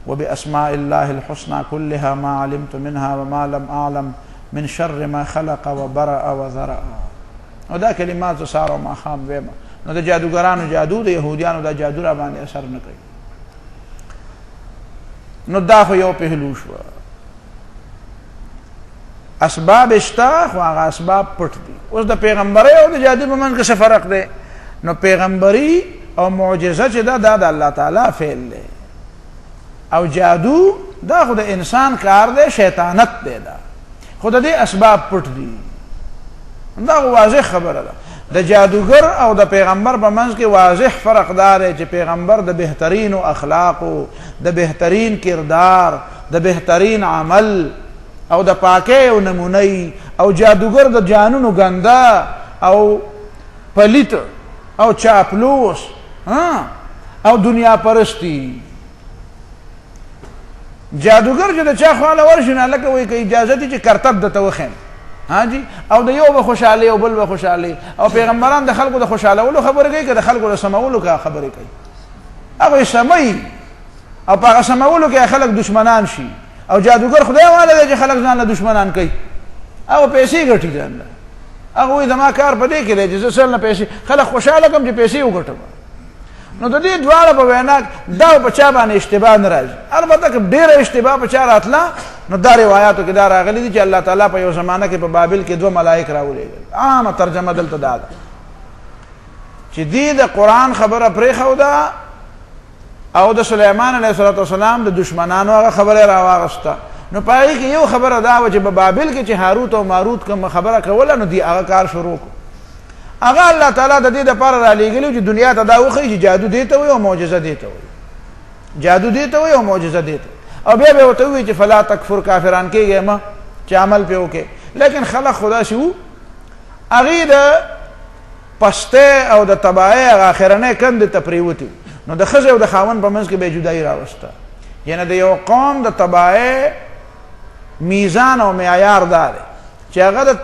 وبأسماء الله الحسنى كلها ما علمت منها وما لم أعلم من شر ما خلق وبرأ وذرأ ودا کلمات زه سهار او ماښام وایم نو د جادوګرانو جادو د یهودیانو دا جادو را باندې اثر نه کوي نو دا خو یو پهلو شو اسباب شته خو هغه اسباب پټ دي اوس د پیغمبري او د جادو په منځ کې څه فرق دی نو پیغمبري او معجزه چې دا د الله تعالی فعل دی او جادو دا خو د انسان کار دی شیطانت دی دا خو د دې اسباب پټ دي دا واضح خبره ده د جادوګر او د پیغمبر په منځ کې واضح فرق دی چې پیغمبر د بهترین اخلاق د بهترین کردار د بهترین عمل او د پاکي او نمونه‌ای او جادوګر د جانونو ګنده او پلیت او چاپلوس او دنیا پرستی جادوګر چې د چا خواله ورشي نه لکه وایي که اجازه دي چې کرتب درته وښیم جی او د یو به خوشحالي او بل به خوشحالي او پیغمبران د خلکو د خوشحالولو خبرې کوي که د خلکو د سمولو که خبرې کوي هغوی سموي او په هغه سمولو کې خلک دشمنان شي او جادوګر خدای والا دی چې خلک ځان له دشمنان کوي هغه پیسې ګټي ځان له هغه وایي زما کار په دې کې دی چې زه سل نه پیسې خلک خوشحاله کړم چې پیسې وګټم نو د دې دواړه په وینا دا په چا باندې اشتباه نه راځي البته که ډېره اشتباه په چا راتله نو دا روایاتو کې دا راغلي دي چې الله تعالی په یو زمانه کې په بابل کې 2 ملائک راولېږل عامه ترجمه دلته دا ده چې دې د قرآن خبره پرېښوده او د سلیمان علیه السلام د دشمنانو هغه خبره راواغسته نو په هغې کې یو خبره دا وه چې په بابل کې چې هاروت او ماروت کوم خبره کوله نو دی هغه کار شروع کړو هغه الله تعالی د دې دپاره رالیږلي چې دنیا ته دا وښیي چې جادو دې ته وایي او معجزه دې ته وایي جادو دې ته وایي او معجزه دې ته او بیا به ورته ووایي چې فلا تکفر کافران کېږئ مه چې عمل پې وکړې لیکن خلق خدا شي وو هغې د پسته او د تباهۍ هغه اخرنۍ کندې ته پرېوتي، نو د ښځې او د خاوند په منځ کې به یې جدایي راوسته. یعنې د یو قوم د تباهۍ میزان او معیار دا دی چې هغه د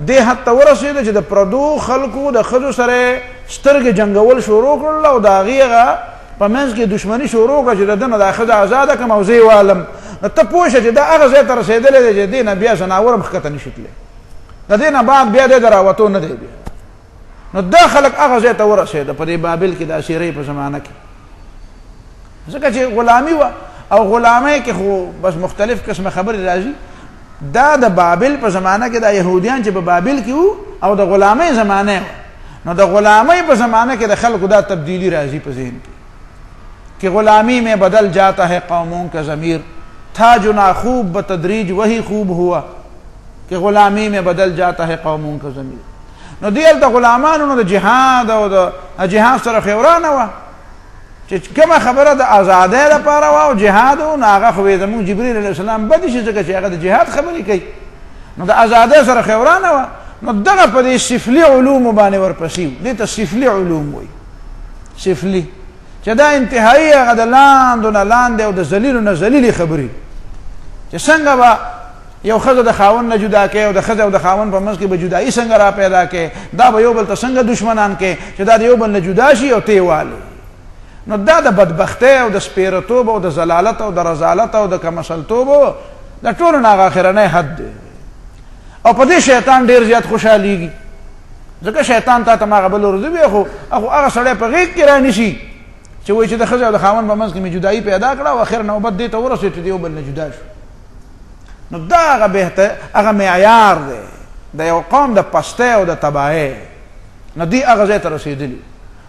دې حد ته ورسېده چې د پردو خلکو د ښځو سره سترګې جنګول شروع کړل او د هغې هغه په منځ کې دشمني شروع کړه چې د ده نه دا ښځه ازاده کړم او زه یې والم. نو ته پوه شه چې دا هغه ځای ته رسېدلی دی چې دې نه بیا ځناور هم ښکته نه شي تللی، د دې نه بعد بیا دی د راوتو نه دی بیا. نو دا خلک هغه ځای ته ورسېده په دې بابل کې د اسیرۍ په زمانه کې، ځکه چې غلامي وه او غلامۍ کې خو بس مختلف قسمه خبرې راځي. دا د بابل په زمانه کې د یهودیان چې په بابل کې وو او د غلامۍ زمانه وه، نو د غلامۍ په زمانه کې د خلکو دا تبدیلی راځي په ذهن کې کہ غلامی میں بدل جاتا ہے قوموں کا ضمیر، تھا جو ناخوب بتدریج وہی خوب ہوا کہ غلامی میں بدل جاتا ہے قوموں کا ضمیر. نو دلته غلامانو نو د جهاد او د جهاد سره خورانه وه چې کومه خبره د ازادۍ لپاره وه او جهاد و، نو هغه خو زموږ جبریل علیه السلام بدې شي ځکه چې هغه د جهاد خبرې کوي، نو د ازادۍ سره خورانه وه. نو دغه په دې سفلي علومو باندې ورپسې و، دې ته سفلي علوم وایي، سفلي چې دا انتهایی هغه د لاندو نه لاندې او د ذلیلو نه ذلیلې خبرې چې څنګه به یو ښځه د خاوند نه جدا کوي او د ښځې او د خاوند په منځ کې به جدایي څنګه را پیدا کوي، دا به یو بل ته څنګه دشمنان کوي چې دا د یو بل نه جدا شي او ته یې والي. نو دا د بدبختۍ او د سپېرتوب او د ضلالت او د رضالت او د کمسلتوب د ټولو نه هغه اخرنی حد دی. او په دې شیطان ډېر زیات خوشحالېږي ځکه شیطان تا ته ما هغه بل ورځ وي خو هغه سړی په غېږ کې رانیسي چې وایي چې د ښځې او د خاوند په منځ کې مې جدایي پیدا کړه او اخر نوبت دې ته ورسېد چې د یو بل نه جدا شو. نو دا هغه معیار دی د یو قوم د پستۍ او د تباهۍ. نو دوی هغه ځای ته رسېدلي.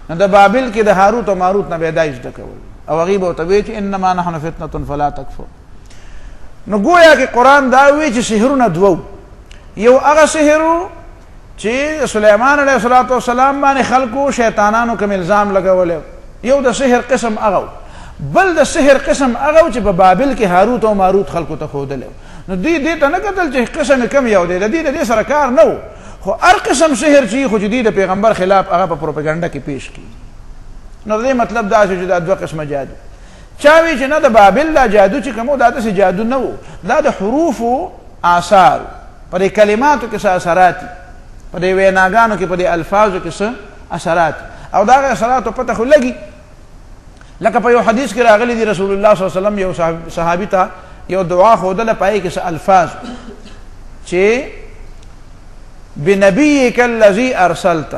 نو د بابل کې د هاروت او ماروت نه به یې دا زده کول او هغې به ورته وایي چې انما نحن فتنة فلا تکفر. نو گویا کې قرآن دا وایي چې سحرونه دوه، یو هغه سحر و چې سلیمان علیه السلام باندې خلکو شیطانانو کوم الزام لګولی، یو د سحر قسم هغه، بل د سحر قسم هغه چې په بابل کې هاروت او ماروت خلکو ته ښودلی. نو دوی دې ته نه کتل چې قسم کم یو دی، د دې د دې سره کار نه و، خو هر قسم سحر چې خو چې دوی د پیغمبر خلاف هغه په پروپاګنډه کې پیش کړي. نو د دې مطلب دا چې دا دوه قسمه جادو. چا وی چې نه د بابل دا جادو چې کوم دا داسې جادو نه و، دا د حروفو آثار، په دې کلماتو کې څه اثرات، په دې ویناګانو کې، په دې الفاظو کې څه اثرات، او دا اثراتو پته خو لګي. لکه په یو حدیث کې راغلی دی رسول الله صلی الله علیه وسلم یو صحابي ته یو دعا ښودله، پای کې څه الفاظ چې بنبیک الذی ارسلت،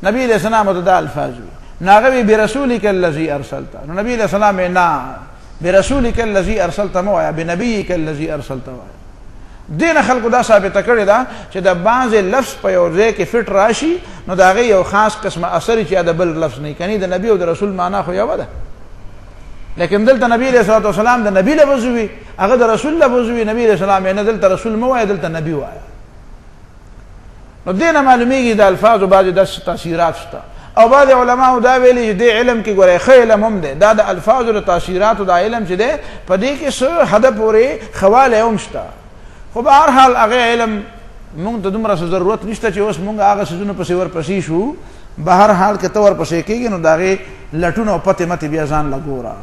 نبی علیہ السلام ته دا الفاظ وي، نو هغه وي برسولک الذی ارسلت. نو نبی علیہ السلام نه برسولک الذی ارسلت مه وایه، بنبیک الذی ارسلت وایه. دین خلکو دا ثابته کړې ده چې د بعضې لفظ په یو ځای کې فټ راشي نو د هغې یو خاص قسمه اثر چې د بل لفظ نه کني، د نبي او د رسول معنا خو یوه ده. لیکن دلته نبی علیه الصلاة والسلام د نبي لفظ وي، هغه د رسول لفظ وي، نبی علیه السلام یې نه دلته رسول مه وایه، دلته نبي وایه. نو دې نه معلومیږي د الفاظو بعضې داسې تاثیرات شته. او بعضې علماو دا ویلي چې دې علم کې ګورئ ښه علم هم دی، دا د الفاظو د تاثیراتو دا علم چې دی په دې کې څه حده پورې خوالی هم شته. خو به هر حال هغه علم مونږ ته دومره ضرورت نشته چې اوس مونږ هغه څیزونو پسې ورپسې شو. به هر حال که ته ورپسې کېږي نو د هغې لټونه او پتې متې بیا ځان له ګوره،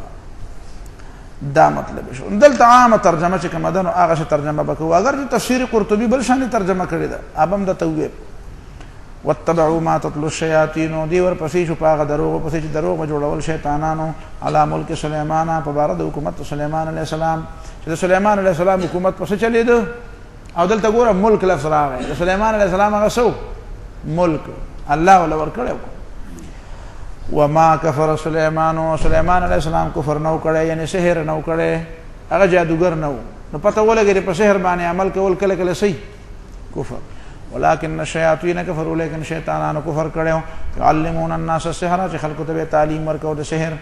دا مطلب شو. دلته عامه ترجمه چې کومه ده نو هغه څه ترجمه به کوو، اگر چې تفسیر قرطبي بل شانې ترجمه کړې ده، اب هم درته وویل واتبعوا ما تتلو الشیاطین، دې ورپسې شو په هغه دروغو پسې چې دروغ به جوړول شیطانانو علی ملک سلیمان، په باره د حکومت سلیمان علیه السلام، چې د سلیمان علیه السلام حکومت پسې چلېده. او دلته ګوره ملک لفظ راغی، د سلیمان علیه السلام هغه څه ملک الله ورله ورکړی و. وما کفر سلیمان، سلیمان علیه السلام کفر نه و کړی، یعنې سحر نه و کړی، هغه جادوګر نه و. نو پته ولګېدې په سحر باندې عمل کول کله کله صحیح کفر. ولكن الشیاطین کفروا، لیکن شیطانانو کفر کړی و. یعلمون الناس السحر، چې خلکو ته به تعلیم ورکو د سحر.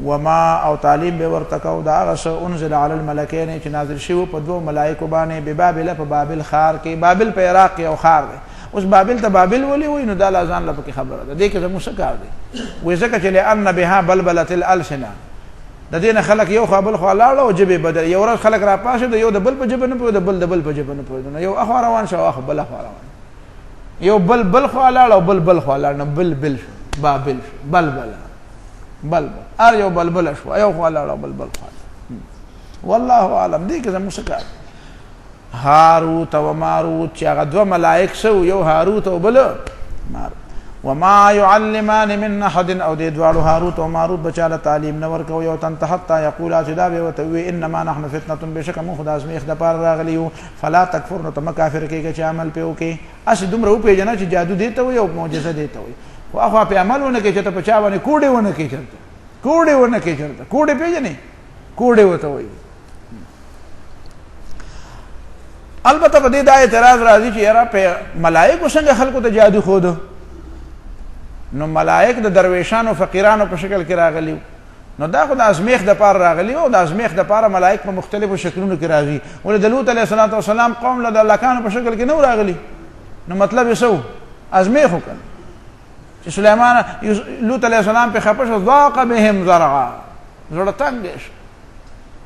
وما او تعلیم به ورته کو د هغه څه انزل علی الملکین چې نازل شوي په دوو ملایکو باندې، ببابل، په بابل ښار کې. بابل په عراق کې یو ښار دی. اوس بابل ته بابل ولې وایي؟ نو دا لا ځان له پکې خبره ده، دې کې زموږ څه کار دی؟ وایي ځکه چې لأن بها بلبلت الألسنة، د دې نه خلک یو خوا بل خوا لاړه او ژبې بدل. یو ورځ خلک راپاڅېد، یو د بل په ژبه نه پوهېده، بل د بل په ژبه نه پوهېده، نو یو اخوا روان شو، اخ بل اخوا روان. یو بل خو لاړ او بل خو لاړ، نو بل بابل بل ار یو بل شو، یو خو لاړ او بل خو. والله اعلم. دې کې زموږ څه کار. هاروت او ماروت چې هغه دوه ملائک سو، یو هاروت او بل ماروت. وما يعلمان من احد، او دې دواړو هاروت او ماروت بچاله تعلیم نه ورکو یو تن حتی یقولا چې دا به وتوي انما نحن فتنه، بشک موږ خدا ازمیخ د پار راغلیو. فلا تکفر، نو تم کافر کېږي چې عمل په وکي. اس دومره و پیژنه چې جادو دیته وي او معجزه دیته وي، خو هغه په عملونه کې چې ته پچا باندې کوډېونه کې چرته کوډې پیژنې کوډې وته وي. البته په دې دا اعتراض راځي چې یاره په ملائکه څنګه خلکو ته جادو خود، نو ملائک د درویشانو فقیرانو په شکل کې راغلیو، نو دا خو د ازمیخ د پار راغلی او د ازمیخ د پار ملائک په مختلفو شکلونو کې راځي. ولې د لوط علیه السلام قوم له د لکانو په شکل کې نه راغلی، نو مطلب یې سو ازمیخ وکړ چې سليمان لوط علیه السلام په خپش ضاق بهم زرعا، زړه تنګ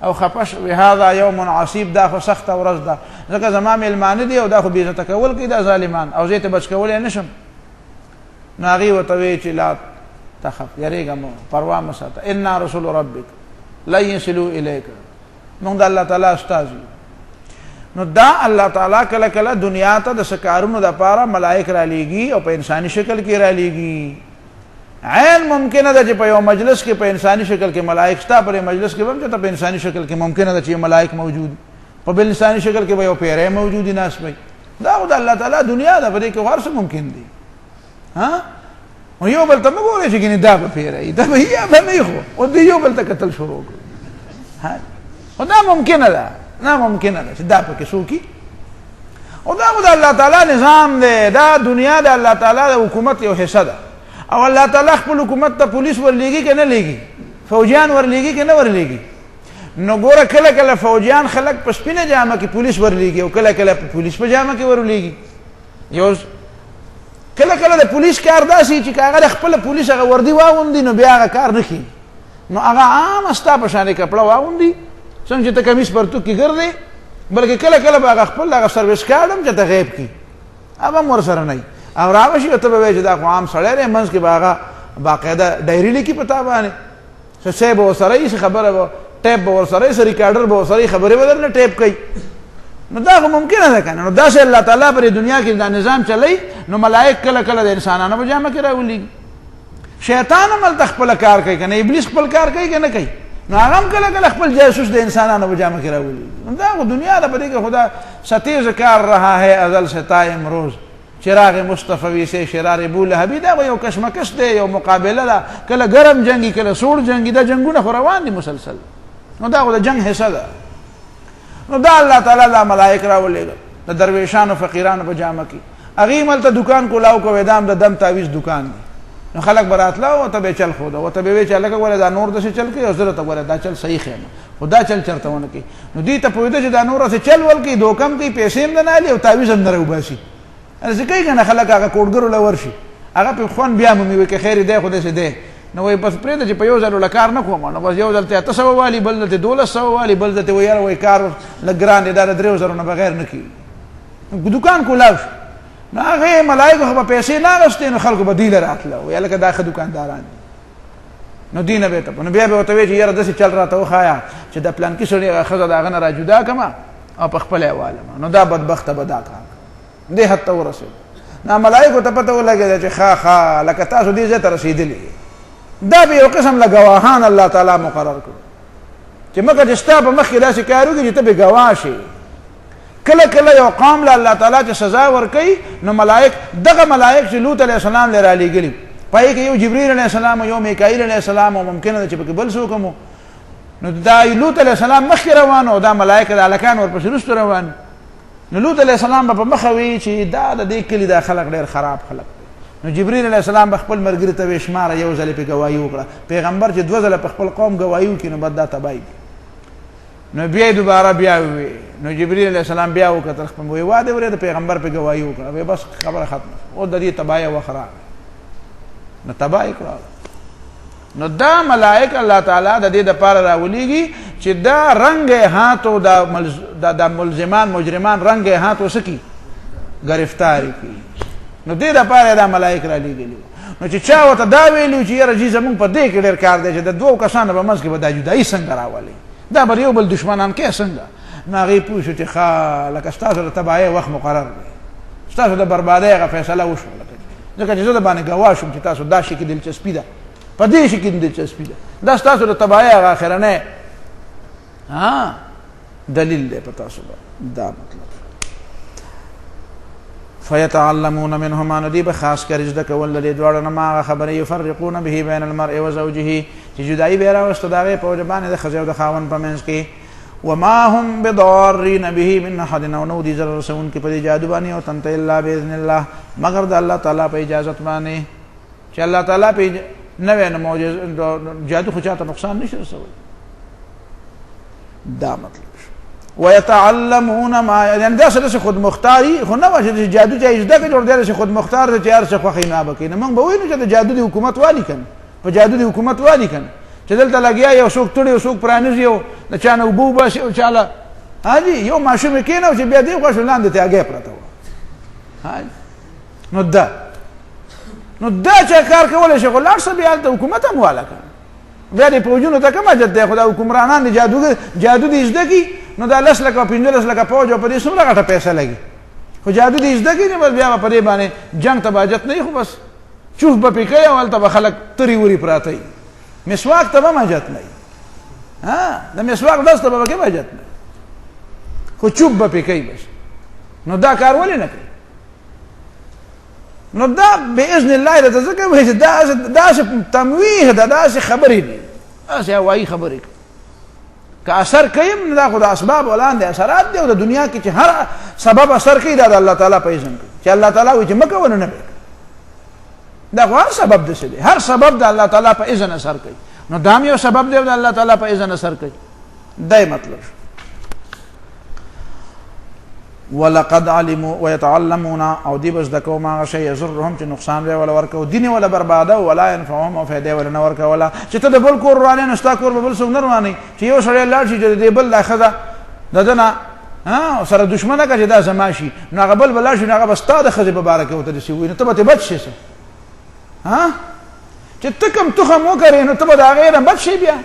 او خپش وهذا يوم عصيب، دا خو سخت ورځ ده ځکه زما میلمانه دي او دا خو بې عزته کول کوي دا ظالمان، او زه ته بچ کولی نشم. نو هغې ورته وایي چې لا تخف، یریږه مه، پروا مه ساته، انا رسول ربک لن یصلوا الیک، موږ د الله تعالی استاذ یو. نو دا الله تعالی کله کله دنیا ته د څه کارونو دپاره ملائک رالیږي او په انساني شکل کې رالیږي. عین ممکنه ده چې په یو مجلس کې په انساني شکل کې ملائک شته، پر مجلس کې به هم چې ته په انساني شکل کې ممکنه ده چې ملائک موجود، په بل انساني شکل کې به یو پیری موجود ناس وي. دا خو د الله تعالی دنیا ده، په دې کې هر څه ممکن دي. ها او یو بل ته مه ګورئ چې ګینې دا به پیری دا به یا به نه خو او د یو بل ته کتل شروع کړو. خو دا ممکنه ده، ناممکنه ده چې دا پکې څوک او دا خو د الله تعالی نظام دی. دا دنیا د الله تعالی د حکومت یو حصه ده، او الله تعالی خپل حکومت ته پولیس ورلیږي که نه لیږي، فوجیان ورلیږي که نه ورلیږي. نو ګوره کله کله فوجیان خلک په سپینه جامه کې پولیس ورلیږي او کله کله پولیس په جامه کې ورلیږي. یو کله کله د پولیس کار داسې چې که هغه د خپله پولیس هغه وردي واغوندي نو بیا هغه کار نه کېږي، نو هغه عام ستا په شانې کپړه واغوندي څنګه چې ته کمیس پرتوک کې ګرځې، بلکې کله کله به هغه خپل هغه سروس کارډ هم چې ته غیب کړي، هغه هم ورسره نه وي. او راوشي او ته به وایې چې دا خو عام سړی دی، منځ کې به هغه باقاعده ډایري لیکي په تا باندې، څه شی به ورسره وي، څه خبره به ټیپ به ورسره وي، څه ریکارډر به ورسره وي، خبرې به درنه ټیپ کوي. نو دا خو ممکنه ده که نه. نو داسې الله تعالی پر دنیا کې دا نظام چلی، نو ملائک کله کله د انسانانو په جامه کې راولېږي. شیطان هم هلته خپله کار کوي که نه، ابلیس خپل کار کوي که نه کوي، نو هغه هم کله کله خپل جاسوس د انسانانو په جامه کې راولېږي. نو دا خو دنیا ده، په دې کې خدا ستیز کار رہا ہے ازل سے تا امروز، چراغ مصطفی سے شرار بولهبی. دا یو کشمکش دی، یو مقابله ده، کله ګرم جنگي کله سوړ جنگي، دا جنگونه خو روان دي مسلسل. نو دا خو د جنگ حصه ده. نو دا الله تعالی دا ملائک راولېږل د درویشانو فقیرانو په جامه کې. هغې ملته دکان کولاو کوی، دا هم د دم تعویز دکان دی. نو خلک به راتله او ته به چل ښوده، ورته به وایي چې هلکه ګوره دا نور داسې چل کوي او زه راته ګوره دا چل صحیح ښیم، خو دا چل چېرته ونه کوي. نو دوی ته پوهېده چې دا نور داسې چل ول کوي، دوکه هم کوي، پیسې هم نه اخلي او تعویز هم نه راوباسي. هسې کوي که نه خلک هغه کوډګرو له ورشي، هغه پې خوند بیا مومي، وایي که خیر دی خو داسې دی. نو وایي بس پرېږده چې په یو ځل له کار نه کوم، نو بس یو ځل ته 800 والي، بل ځل ته 1200 والي، بل ځل ته وایي یاره وایي کار لږ ګران دی، دا د 3000 نه بغیر نه کېږي. دکان کولاو شو، نو هغې ملایکو خو به پیسې نه اخېستې، نو خلکو به دوی له راتله، وایي هلکه دا ښه دکانداران دي. نو دوی نه به ته، نو بیا به ورته وایي چې یاره داسې چل راته وښایه چې د پلانکي سړي هغه ښځه د هغه نه را جدا کړمه او په خپله یې والمه. نو دا بدبخته به دا کار دې حد ته ورسېد. نو ملایکو ته پته ولګېده چې ښه لکه تاسو دې ځای ته رسېدلي، دا به یو قسم له ګواهان الله تعالی مقرر کړو چې مګر چې ستا په مخ کې داسې کار وکړي چې ته به ګواه شې. کله کله یو قوم له الله تعالی چې سزا ورکوي، نو ملائک دغه ملائک چې لوط علیه السلام له رالیږلي، پای کې یو جبریل علیه السلام او یو میکائیل علیه السلام، او ممکنه ده چې پکې بل څوک هم. نو دا لوط علیه السلام مخکې روان او دا ملائکه د هلکان ورپسې وروسته روان. نو لوط علیه السلام به په مخه وي چې دا د دې کلي دا خلک ډېر خراب خلک. نو جبريل علیه السلام به خپل مرګري ته شماره یو ځل په گواہی وکړه، پیغمبر چې دوه ځله په خپل قوم گواہی وکړي نو بد دا تبای. نو بیا دوباره بیا وی، نو جبريل علیه السلام بیا وکړه، خپل وی واده ورته پیغمبر په گواہی وکړه، وی بس خبره ختمه، او د دې تبای وخرا نو تبای کړه. نو دا ملائک الله تعالی د دې د پاره راولېږي چې دا رنگ هاتو د ملزمان مجرمان رنگ هاتو سکی گرفتاری کی. نو دې دپاره دا ملایک را لېږلي نو چې چا ورته دا ویلي چې یاره جي زمونږ په دې کې ډېر کار دی چې د دوو کسانو په منځ کې به دا جدایي څنګه راولي دا به یو بل دشمنان کې څنګه نو هغې پوه شو چې ښه لکه ستاسو د تباهۍ وخت مقرر دی ستاسو د بربادۍ هغه فیصله وشوه ځکه چې زه د باندې ګواه شوم چې تاسو دا شي کې دلچسپي ده په دې شي کې دلچسپي ده دا ستاسو د تباهۍ هغه اخرنی دلیل دی په تاسو باندې دا مطلب فیتعلمون منهما نو دی به خاص کر زده کول د دې دواړو نه ما هغه خبرې یفرقون به بین المرء وزوجه چې جدایي به یې راوسته د هغې په وجه باندې د ښځې او د خاوند په منځ کې وما هم بضارین به من احد او نو دي ضرر رسونکي په دې جادو باندې او تنته الا باذن الله مگر د الله تعالی په اجازت باندې چې الله تعالی په نه وینه معجزه جادو خو چاته نقصان نشي رسوي دا مطلب ويتعلمون ما يعني دا سره خود مختاری خو نه واشه جادو جایز ده کې جوړ دی خود مختار د چار څه خوخي نه بکینه موږ به وینو چې د جادو د حکومت والی کنه په جادو د حکومت والی کنه چې دلته لګیا یو څوک تړي یو څوک پرانیزي یو د چانه وبو بس او چاله هاجي یو ماشوم کینه چې بیا دی خو لاندې ته هغه پرته و هاجي نو دا چې کار کول شي غلار څه بیا د حکومت هم والا کنه بیا د پوجونو ته کومه جد دی خدای حکمرانان د جادو دي زده کی نو دا 10 لک او 15 لک پوج په دې څومره غټه پیسې لګي خو جادو دي زده کی نه بس بیا په دې باندې جنگ ته باجت نه خو بس چوف به پکې او ولته خلک تری وری پراته مسواک ته به ماجت نه د مسواک دسته به کې ماجت نه خو چوب به پکې بس نو دا کار ولې نه کوي نو دا باذن الله د ذکر وایي دا تمویه دا خبرې دي اسی وايي خبرې که اثر کوي دا خو د اسباب ولاندې اثرات دي او د دنیا کې چې هر سبب اثر کوي دا د الله تعالی په اذن کوي چې الله تعالی وایي چې مکه ونه نه دا هر سبب د څه دی هر سبب د الله تعالی په اذن اثر کوي نو دا یو سبب دی د الله تعالی په اذن اثر کوي دا مطلب ولقد علموا ويتعلمون او دی بس دکو ما شی یضرهم چې نقصان وی ولا ورکو دین ولا برباده ولا ينفعهم او فائدې ولا نور کا ولا چې ته د بل کور روانه نستا کور بل څنګه روانه چې یو سره لاړ شي چې د بل لاخذه ددنه سره دشمنه کا چې دا زماشي نو غبل بل شي نو بس تا د خزه مبارک او ته شي وینه ته به بچ شي چې ته کوم تخم وکړې نو ته به دا غیر بچ شي بیا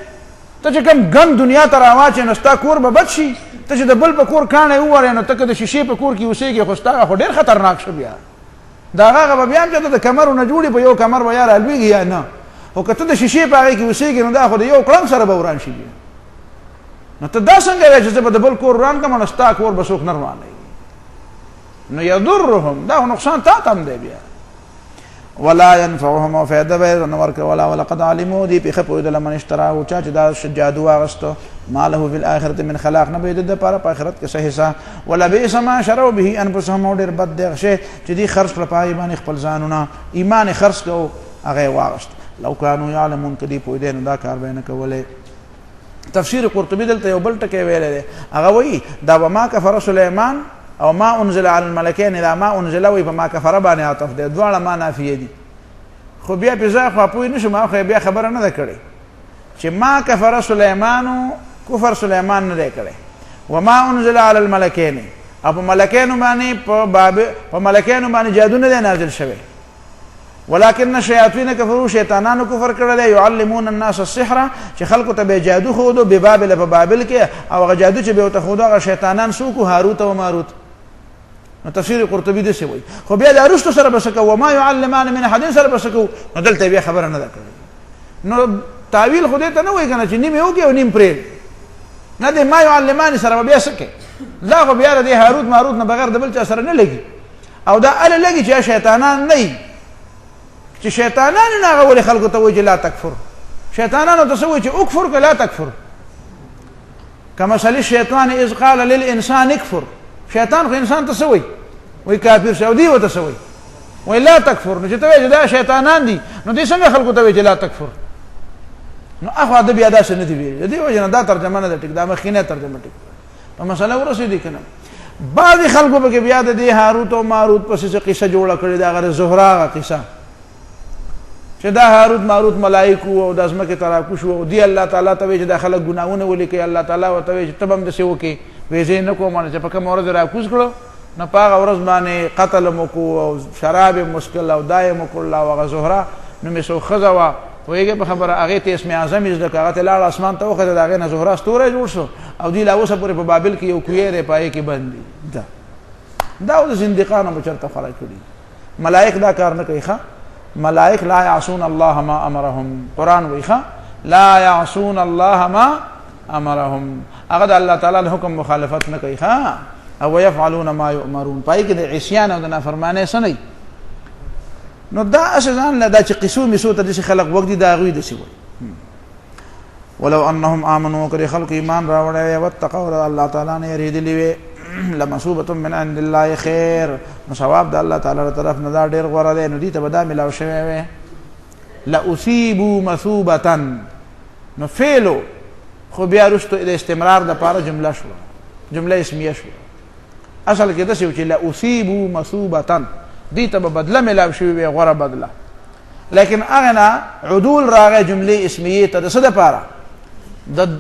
ته چې کوم ګم دنیا ته راواچې نستا کور به بچ شي ته چې د بل په کور کاڼی ووارې نو ته که د شیشې په کور کې اوسېږې خو ستا خو ډېر خطرناک شو بیا د هغه به بیا هم چې ته د کمرو نه جوړې په یو کمر به یا رالوېږي یا نه خو که ته د شیشې په هغې کې اوسېږې نو دا خو د یو کړنګ سره به وران شي بیا نو ته دا څنګه وایې چې زه به د بل کور وران کړم نو ستا کور به څوک نه روانوي نو یضرهم دا خو نقصان تا ته هم دی بیا ولا ينفعهم او فائدہ به نور کا ولا ولقد علموا دی په خپو د لمن اشتراه چا چې دا جادو واغستو ماله فی الاخرته من خلاق نه به د پر په اخرت کې صحیح حصہ ولا بئس ما شروا به انفسهم ډیر بد دی شي چې دی خرج کړ پای باندې خپل ځانونه ایمان خرج کو هغه واغست لو كانوا يعلمون کدی په دې نه دا کار به نه کوله تفسیر قرطبی دلته یو بل ټکی ویل دی هغه وایي دا وما کفر سليمان او ما انزل على الملكين اذا ما انزل وي فما كفر باندې عطف دي دواړه ما نافیه دي خو بیا په ځای خو پوی نشم خو بیا خبره نه کړي چې ما کفر سليمان کفر سليمان نه کړي وما انزل على الملكين ابو ملکین باندې په ملکین باندې جادو نه نازل شوی ولكن الشياطين كفروا شیطانانو کفر کړل يعلمون الناس السحر چې خلکو ته به جادو خودو به بابل په بابل کې او هغه جادو چې به ته خودو هغه شیطانان سوکو هاروت او ماروت نو تفسیر قرطبی دې وایي خو بیا د ارسطو سره بسکو وما يعلمان من احد سره بسکو نو دلته بیا خبره نه ده کړې نو تعویل خو دې ته نه وایي کنه چې نیم یو کې او نیم پرې نه دې ما يعلمان سره بیا سکه لا خو بیا د هاروت ماروت نه بغیر د بل چا سره نه لګي او دا ال لګي چې شیطانان نه چې شیطانان نه غوړي خلکو ته وایي لا تکفر شیطانانو ته وایي چې اکفر که لا تکفر کما مثل الشیطان اذ قال للانسان اکفر شیطان خو انسان ته وایي کافر شو دی وته وایي لا تکفر نو چې ته وایي دا شیطانان دي نو دې څنګه خلکو ته وایي چې لا تکفر نو اخو د بیا داسې نه دی ویل دی وایي نه دا ترجمه نه ده ټیک دا مخینه ترجمه ټیک په مسله ورسېدي کنه بعض خلکو به بیا د دې هاروت او ماروت پسې قصه جوړه کړې دا غره زهرا قصه چې دا هاروت ماروت ملائکو او د ازمکه تراکو شو او دی الله تعالی ته چې د خلک ګناونه ولیکي الله تعالی او ته چې تبم د سیو کې وېزې نه کوم چې په کوم ورځ راکوز کړو نو په هغه ورځ باندې قتل مو کو او شراب مسکل او دای مو کړل او هغه زهره نو مې څو ښځه وه پوهېږې په خبره هغې ته اسم اعظم یې زده کړه هغه ته لاړ اسمان ته وخته د هغې نه زهره ستوری جوړ شو او دوی لا اوسه پورې په بابل کې یو کوی دی په هغې کې بند دي دا او د زندقانو به چېرته خړه کړي ملائک دا کار نه کوي ښه ملائک لا یعصون الله ما امرهم قرآن وایي ښه لا یعصون الله ما امرهم هغه د الله تعالی د حکم مخالفت نه کوي ښه او ويفعلون ما يؤمرون پای کې د عصیان او د نافرمانۍ څه نه نو دا اساسان لا دا چې قصو میسو ته د خلق وګ دي دا غوي د سی وي ولو انهم امنوا کر خلق ایمان راوړی واتقوا الله تعالی نه یریدلی وي لمصوبه من عند الله خير نو ثواب د الله تعالی طرف نه دا ډیر غوړه دی نو دي ته بدا ملاو شوی وي لا اصيبوا مثوبه نو فعلو خو بیا رستو د استمرار د پاره جمله شو جمله اسمیه شو اصل کې د څه چې لا اصيبوا مثوبه دي ته بدله ملاو شوی وي غوړه بدله لیکن اغنا عدول راغه جمله اسمیه ته د څه د پاره د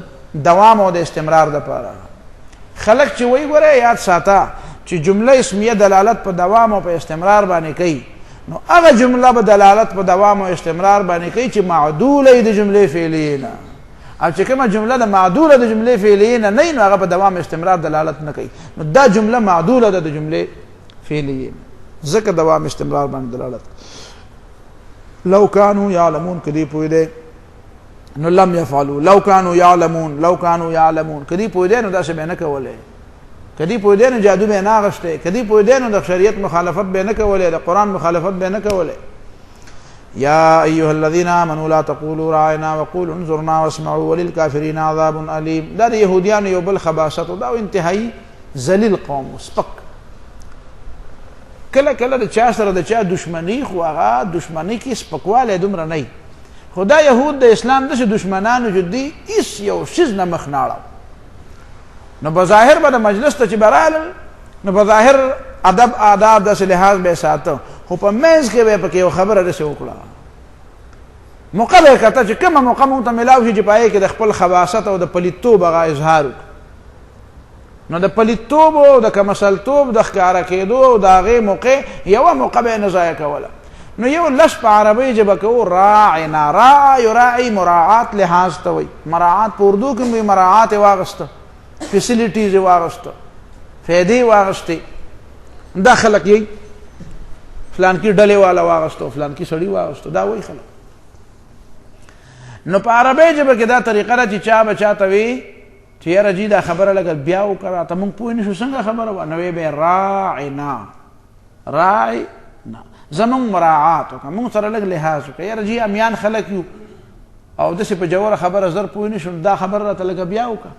دوام او د استمرار د پاره خلق چې وی ګوره یاد ساته چې جمله اسمیه دلالت په دوام او په استمرار باندې کوي نو هغه جمله به دلالت په دوام او استمرار باندې کوي چې معدوله د جمله فعلیه نه او چې کومه جمله د معدوله د جمله فعلیه نه نو هغه په دوام استمرار دلالت نه کوي نو دا جمله معدوله د جمله فعلیه ځکه دوام استمرار باندې دلالت لو كانوا يعلمون کدی پوی دے نو لم يفعلوا لو كانوا يعلمون کدی پوی دے نو دا څه به نه کوله کدی پوی دے نو جادو به نه غشته کدی پوی دے نو د شریعت مخالفت به نه کوله د قران مخالفت به نه کوله یا ایها الذين امنوا لا تقولوا راعنا وقولوا انظرنا واسمعوا وللكافرين عذاب اليم دا يهوديان یو بل خباثت دا انتهایی ذلیل قوم سپک کله کله د چا سره د چا دشمنی خو هغه دشمنی کې سپکواله دومره نه خدا يهود د اسلام د دشمنانو جدي اس یو شز نه مخناړه نو بظاهر به د مجلس ته چې برال نو بظاهر ادب آداب د لحاظ به ساتو خو په منځ کې به پکې یو خبره رسې وکړه موقع به کته چې کومه موقع مونږ ته ملاو شي چې پای کې د خپل خباثت او د پلیتوب غا اظهار نو د پلیتوب او د کمسلتوب د ښکارا کېدو او د هغې موقع یوه موقع به یې نه ضایع کوله نو یو لس په عربۍ ژبه کوو راعنا را یراعي مراعات لحاظ ته وایي مراعات په اردو کې وایي مراعات یې واغسته فیسیلیټیز یې واغسته فایدې یې واغستې دا خلک یې فلانکي ډلې والا واغستو فلانکي سړي واغستو دا وایي خلک نو په عربۍ ژبه کې دا طریقه ده چې چا به چا ته وي چې یاره جي دا خبره لږ بیا وکړه ته مونږ پوه نه شو څنګه خبره وه نو به راعنا زمونږ مراعات وکړه مونږ سره لږ لحاظ وکړه یاره جي امیان خلک یو او داسې په جوړه خبره زر پوه نه شو دا خبره راته لږ بیا وکړه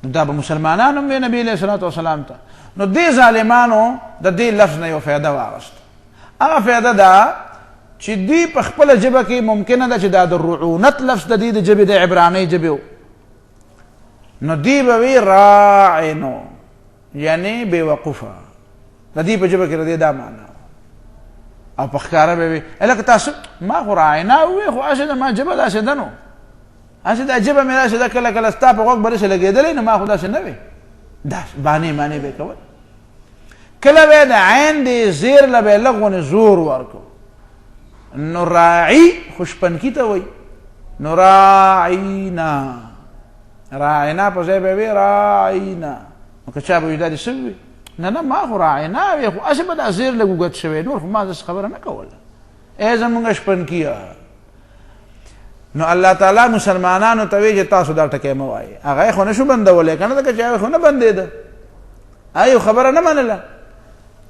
نو دا به مسلمانان هم وی نبي علیه الصلاة وسلام ته نو دې ظالمانو د دې لفظ نه یو فایده واغسته هغه فایده ده چې دوی په خپله ژبه کې ممکنه ده چې دا د رعونت لفظ د دې د ژبې د عبرانۍ ژبې و نو دی به وی راعنو یعنی بېوقوفه د دې په ژبه کې د دې دا معنا او په ښکاره به وي لکه تاسو ما خو راعنا ووی خو هسې د ما ژبه داسې ده نو هسې دا ژبه مې داسې ده کله کله ستا په غوږ به داسې لګېدلی نو ما خو داسې نه وی داسې بانې به کول کله به د عین د زیر له به لږ غونې زور ورکو نو راعي خو شپنکي ته وایي نو راعینا راعینا په ځای به وي راعینا نو که چا به وي دا دې څه وي نه ما خو راعینا وي خو هسې به دا زیر لږ اوږد شوی نور خو ما داسې خبره نه کوله ای زمونږ شپنکیه نو الله تعالی مسلمانانو ته وی چې تاسو دا ټکی مه وایئ هغه یې خو نه شو بندولی که نه ځکه چې هغه خو نه بندېده هغه خبره نه منله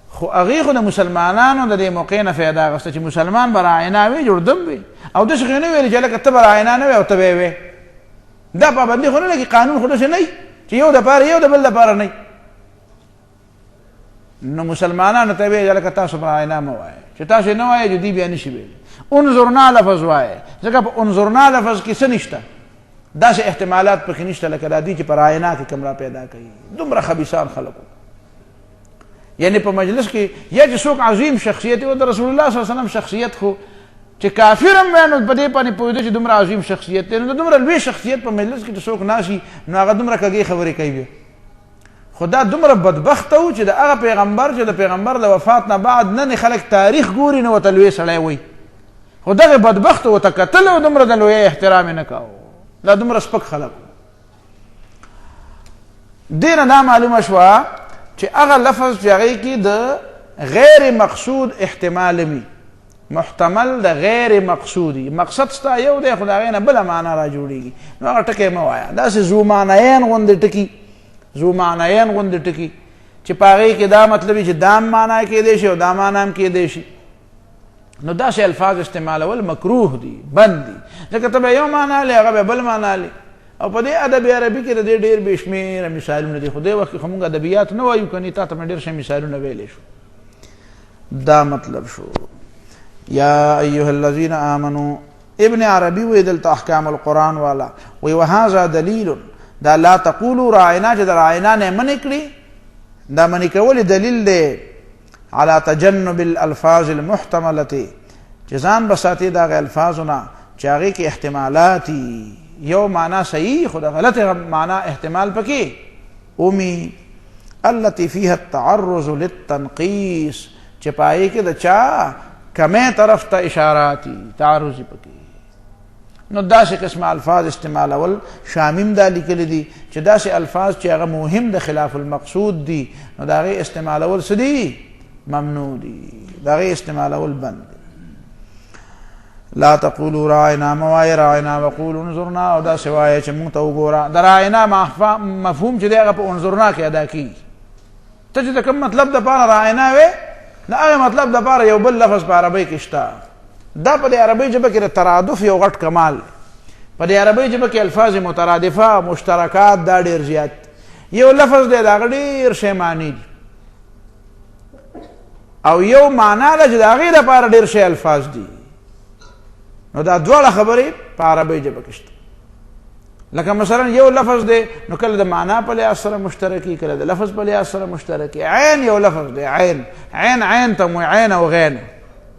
خو هغې خو د مسلمانانو د دې موقع نه فایده اخیسته چې مسلمان به راعینا وي جوړدم وي او داسې خو یې نه ویلې چې لکه ته به راعینا نه وي او ته به یې وې دا پابندي خو نه لګي قانون خو داسې نه وي چې یو دپاره یو د بل دپاره نه نو مسلمانانو ته ویل لکه تاسو به راعینا مه وایئ چې تاسو یې نه وایئ چې دوی بیا نه شي ویلی انظرنا لفظ وایه ځکه په انظرنا لفظ کې څه نشته داسې احتمالات پکې نشته لکه دا دي چې په راینا کې کوم را پیدا کوي دومره خبیثان خلکو یعنی په مجلس کې یا چې څوک عظیم شخصیت او د رسول الله صلی الله علیه وسلم شخصیت خو چې کافر هم وی نو په دې باندې پوهېده چې دومره عظیم شخصیت دی نو دومره لوی شخصیت په مجلس کې چې څوک ناشي نو هغه دومره کږې خبرې کوي خدا دومره بدبخت و چې د هغه پیغمبر چې د پیغمبر د وفات نه بعد نن خلک تاریخ ګوري نو ورته لوی سړی وایي، خو دغه بدبخت ورته کتل او دومره د لوی احترام یې نه کاوه. دا دومره سپک خلک. دې نه دا معلومه شوه چې هغه لفظ چې هغې کې د غیر مقصود احتمال وي، محتمل د غیر مقصودي، مقصد ستا یو دی خو د هغې نه بله معنا را جوړېږي، نو هغه ټکی مه وایه. داسې ذو معنیین غوندې ټکي، ذو معنیین غوندې ټکي چې په هغې کې دا مطلب چې دا هم معنا کېدی شي او دا معنا هم کېدی شي، نو داسې الفاظ استعمالول مکروه دي، بند دي. ځکه ته به یو معنا لې هغه به بل معنا لې، او په دې ادب عربي کې د دې ډېر بې شمېره مثالونه دي. خو دې وخت کې خو موږ ادبیات نه وایو، کنې تا ته مې ډېر ښه مثالونه ویلی شو. دا مطلب شو. یا ایها الذین آمنوا، ابن عربي وی دلته احکام القرآن والا وی وهذا دلیل، دا لا تقولوا راعنا چې د راعنا نه منې کړي، دا منې کول دلیل دی على تجنب الالفاظ المحتملة، چې ځان بساتي د هغې الفاظو نه چې هغې کې احتمالات یو معنا صحیح خو د غلط معنا احتمال پکې اومي، التي فيها التعرض للتنقيص، چې پای کې د چا کمې طرف ته اشاراتي تعرض پکې. نو داسې قسمه الفاظ استعمالول شامیم دا لیکلي دي چې داسې الفاظ چې هغه مهم د خلاف المقصود دي نو د هغې استعمالول څه دي؟ ممنوع دي، د هغې استعمالول بند دي. لا تقولوا راعنا، موایې راعنا، وقولوا انظرنا، او داسې وایه چې مونږ ته وګوره. د راعنا مفهوم چې دی هغه په انظرنا کې ادا کېږي. ته چې د کوم مطلب دپاره راعنا وې د هغې مطلب دپاره یو بل لفظ په عربۍ کې شته. دا په د عربۍ ژبه کې د ترادف یو غټ کمال. په د عربۍ ژبه کې الفاظ مترادفه مشترکات دا ډېر زیات. یو لفظ دی د هغه ډېر شی معنی دي، او یو معنا ده چې د هغې دپاره ډېر شی الفاظ دي. نو دا دواړه خبرې په عربۍ ژبه کې شته. لکه مثلا یو لفظ دی نو کله د معنا په لحاظ سره مشترکي، کله د لفظ په لحاظ سره مشترکي. عین یو لفظ دی، عین عین ته وایي، عین او غین،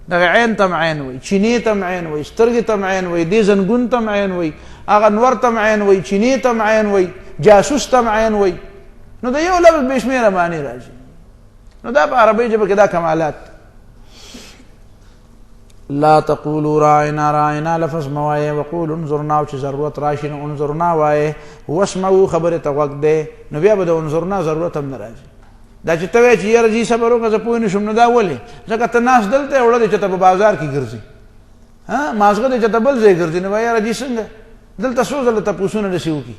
دغه عین ته عین وایي، چینې ته عین وایي، سترګې ته عین وایي، دې زنګون ته عین وایي، هغه نور ته عین وایي، چینې ته عین وایي، جاسوس ته عین وایي. نو د یو لفظ بې شمېره معنی راځي. نو دا په عربۍ ژبه کې دا کمالات. لا تقولوا راعنا، راعنا لفظ موایه، وقولوا انظرنا، او چې ضرورت راشي نو انظرنا وایه، واسمعوا خبرې ته غوږ دی، نو بیا به د انظرنا ضرورت هم نه راځي. دا چې ته وایې چې یاره جي صبر وکړه زه پوه نه شم، نو دا ولې؟ ځکه ته ناست دلته وړه دی چې ته په بازار کې ګرځي، مازغه دی چې ته بل ځای ګرځي، نو وایه یاره جي څنګه دلته څو ځله تپوسونه داسې وکړي.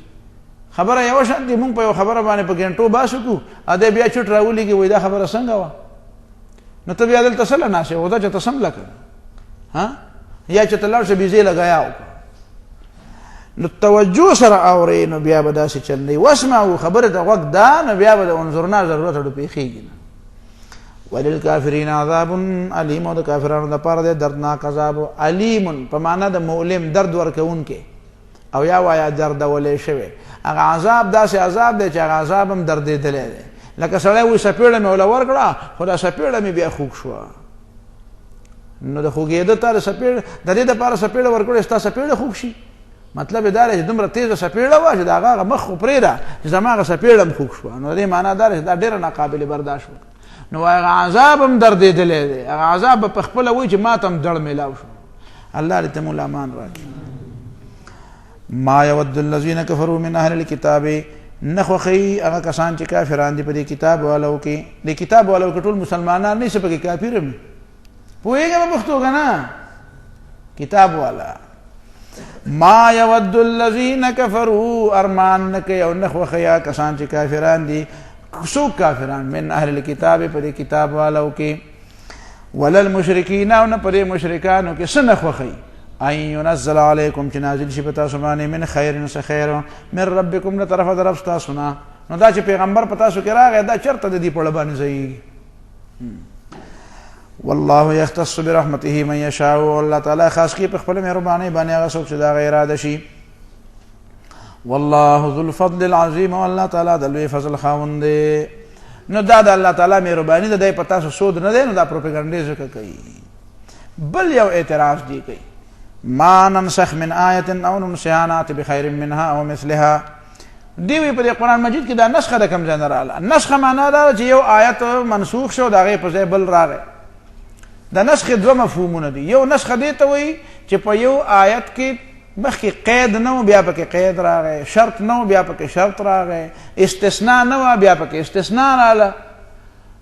خبره یوه شان دي، مونږ په یو خبره باندې په ګنټو باس وکړو، ادی بیا چټ راولېږي وایي دا خبره څنګه وه؟ نو ته بیا دلته څه له ناستې وه؟ دا چې ته سم لکه یا چې ته لاړ شه بیزې لګیا وکړه. نو توجه سره اورئ نو بیا به داسې چل دی. واسمعوا خبرې ته غوږ ده نو بیا به د انظرنا ضرورت ورته پېښېږي نه. وللکافرین عذاب علیم، او د کافرانو دپاره دی دردناک عذاب. علیم په معنا د مؤلم، درد ورکوونکی، او یا وایه دردولی شوی. هغه عذاب داسې عذاب دی چې هغه عذاب هم دردېدلی دی. لکه سړی وایي سپېړه مې وله ورکړه خو دا سپېړه مې بیا خوږ شوه. نو د خوږېده تا د سپېړه د دې دپاره سپېړه ورکړې ستا سپېړه خوږ شي. مطلب یې دا دی چې دومره تیزه سپېړه وه چې د هغه مخ خو پرېږده چې زما هغه سپېړه هم خوږ شوه. نو د دې معنا دا دی چې دا ډېره ناقابل برداشت وکړه. نو هغه عذاب هم دردېدلی دی، هغه عذاب به په خپله وایي چې ما ته هم دړ میلاو شو. الله دې ته مو امان راکړي. ما یود الذین کفروا من اهل الکتاب، نه خوښوي هغه کسان چې کافران دي په دې کتاب والو کې. د کتاب والو کې ټول مسلمانان نه شي پکې کافر هم پوهېږه په پښتو که نه کتاب والا. ما یود الذین کفروا، ارمان نه کوي او نه خوښوي کسان چې کافران دي. څوک کافران؟ من اهل الکتاب، په دې کتاب والو کې. ولا المشرکین، او نه په دې مشرکانو کې څه نه خوښوي. ان ينزل علیکم، چې نازل شي په تاسو باندې من خیر څه خیر من ربکم، له طرفه د رب ستاسو نه. نو دا چې پیغمبر په تاسو کې راغی دا چېرته د دې په اړه باندې ځایږي. والله یختص برحمته من یشاء، الله تعالی خاص کی په خپل مهرباني باندې هغه څوک چې دا غیر اراده شي. والله ذو الفضل العظیم، الله تعالی د لوی فضل خاوند دی. نو دا د الله تعالی مهرباني ده، دی په تاسو سود نه دی، نو دا پروپاګانډې ځکه کوي. بل یو اعتراض دی کوي، ما ننسخ من آیة او ننسها نأت بخیر منها او مثلها، دی وی په قرآن مجید کې دا نسخه د کوم ځای نه راغله. نسخه معنا دا چې یو آیت منسوخ شو د هغې په ځای بل راغی. د نسخې دوه مفهومونه دي. یو نسخه دې ته وایي چې په یو آیت کې مخکې قید نه و بیا پکې قید راغی، شرط نه و بیا پکې شرط راغی، استثناء نه و بیا پکې استثناء راغله.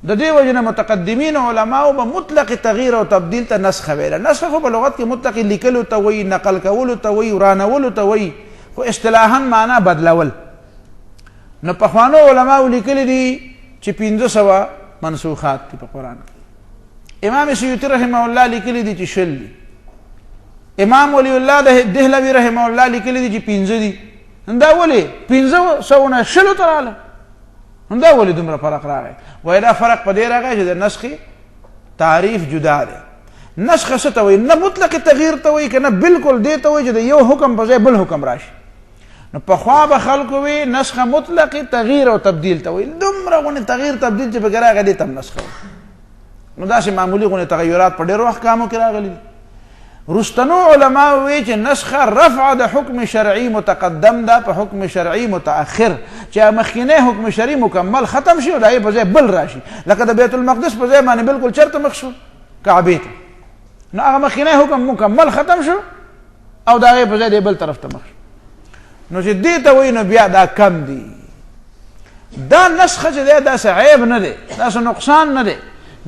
د دې وجه نه متقدمین علماو به مطلق تغییر او تبدیل ته نسخه ویله. نسخه خو په لغت کې مطلق لیکلو ته وایي، نقل کولو ته وایي، ورانولو ته وایي، خو اصطلاحا معنا بدلول. نو پخوانو علماو لیکلي دي چې 500 منسوخات دي په قرآن کې. امام سیوطي رحمه الله لیکلي دي چې 20 دي. امام ولی الله دهلوی رحمه الله لیکلي دي چې 5 دي. دا ولې 500 نه 20 ته راغله؟ دا ولې دومره فرق راغی؟ وایي دا فرق په دې راغی چې د نسخې تعریف جدا دی. نسخه څه ته وایي؟ نه مطلق تغییر ته وایي که نه بالکل دې ته وایي چې د یو حکم په ځای بل حکم راشي. نو پخوا به خلکو وي نسخه مطلق تغییر او تبدیل ته وایي. دومره غونې تغییر تبدیل چې پکې راغی دې ته هم نسخه وایي. نو داسې معمولي غونې تغیرات په ډېرو احکامو کې راغلي دي. رستنو علماء وی چې نسخه رفع د حکم شرعي متقدم ده په حکم شرعي متأخر، چې مخکینی حکم شرعي مکمل ختم شي او د هغې په ځای بل راشي. لکه د بیت المقدس په ځای باندې بالکل چېرته مخ شو؟ کعبې ته. نو هغه مخکینی حکم مکمل ختم شو او د هغې په ځای د بل طرف ته مخ شو. نو چې دې ته وایي نو بیا دا کم دي. دا نسخه چې دی داسې عیب نه دی، داسې نقصان نه دی.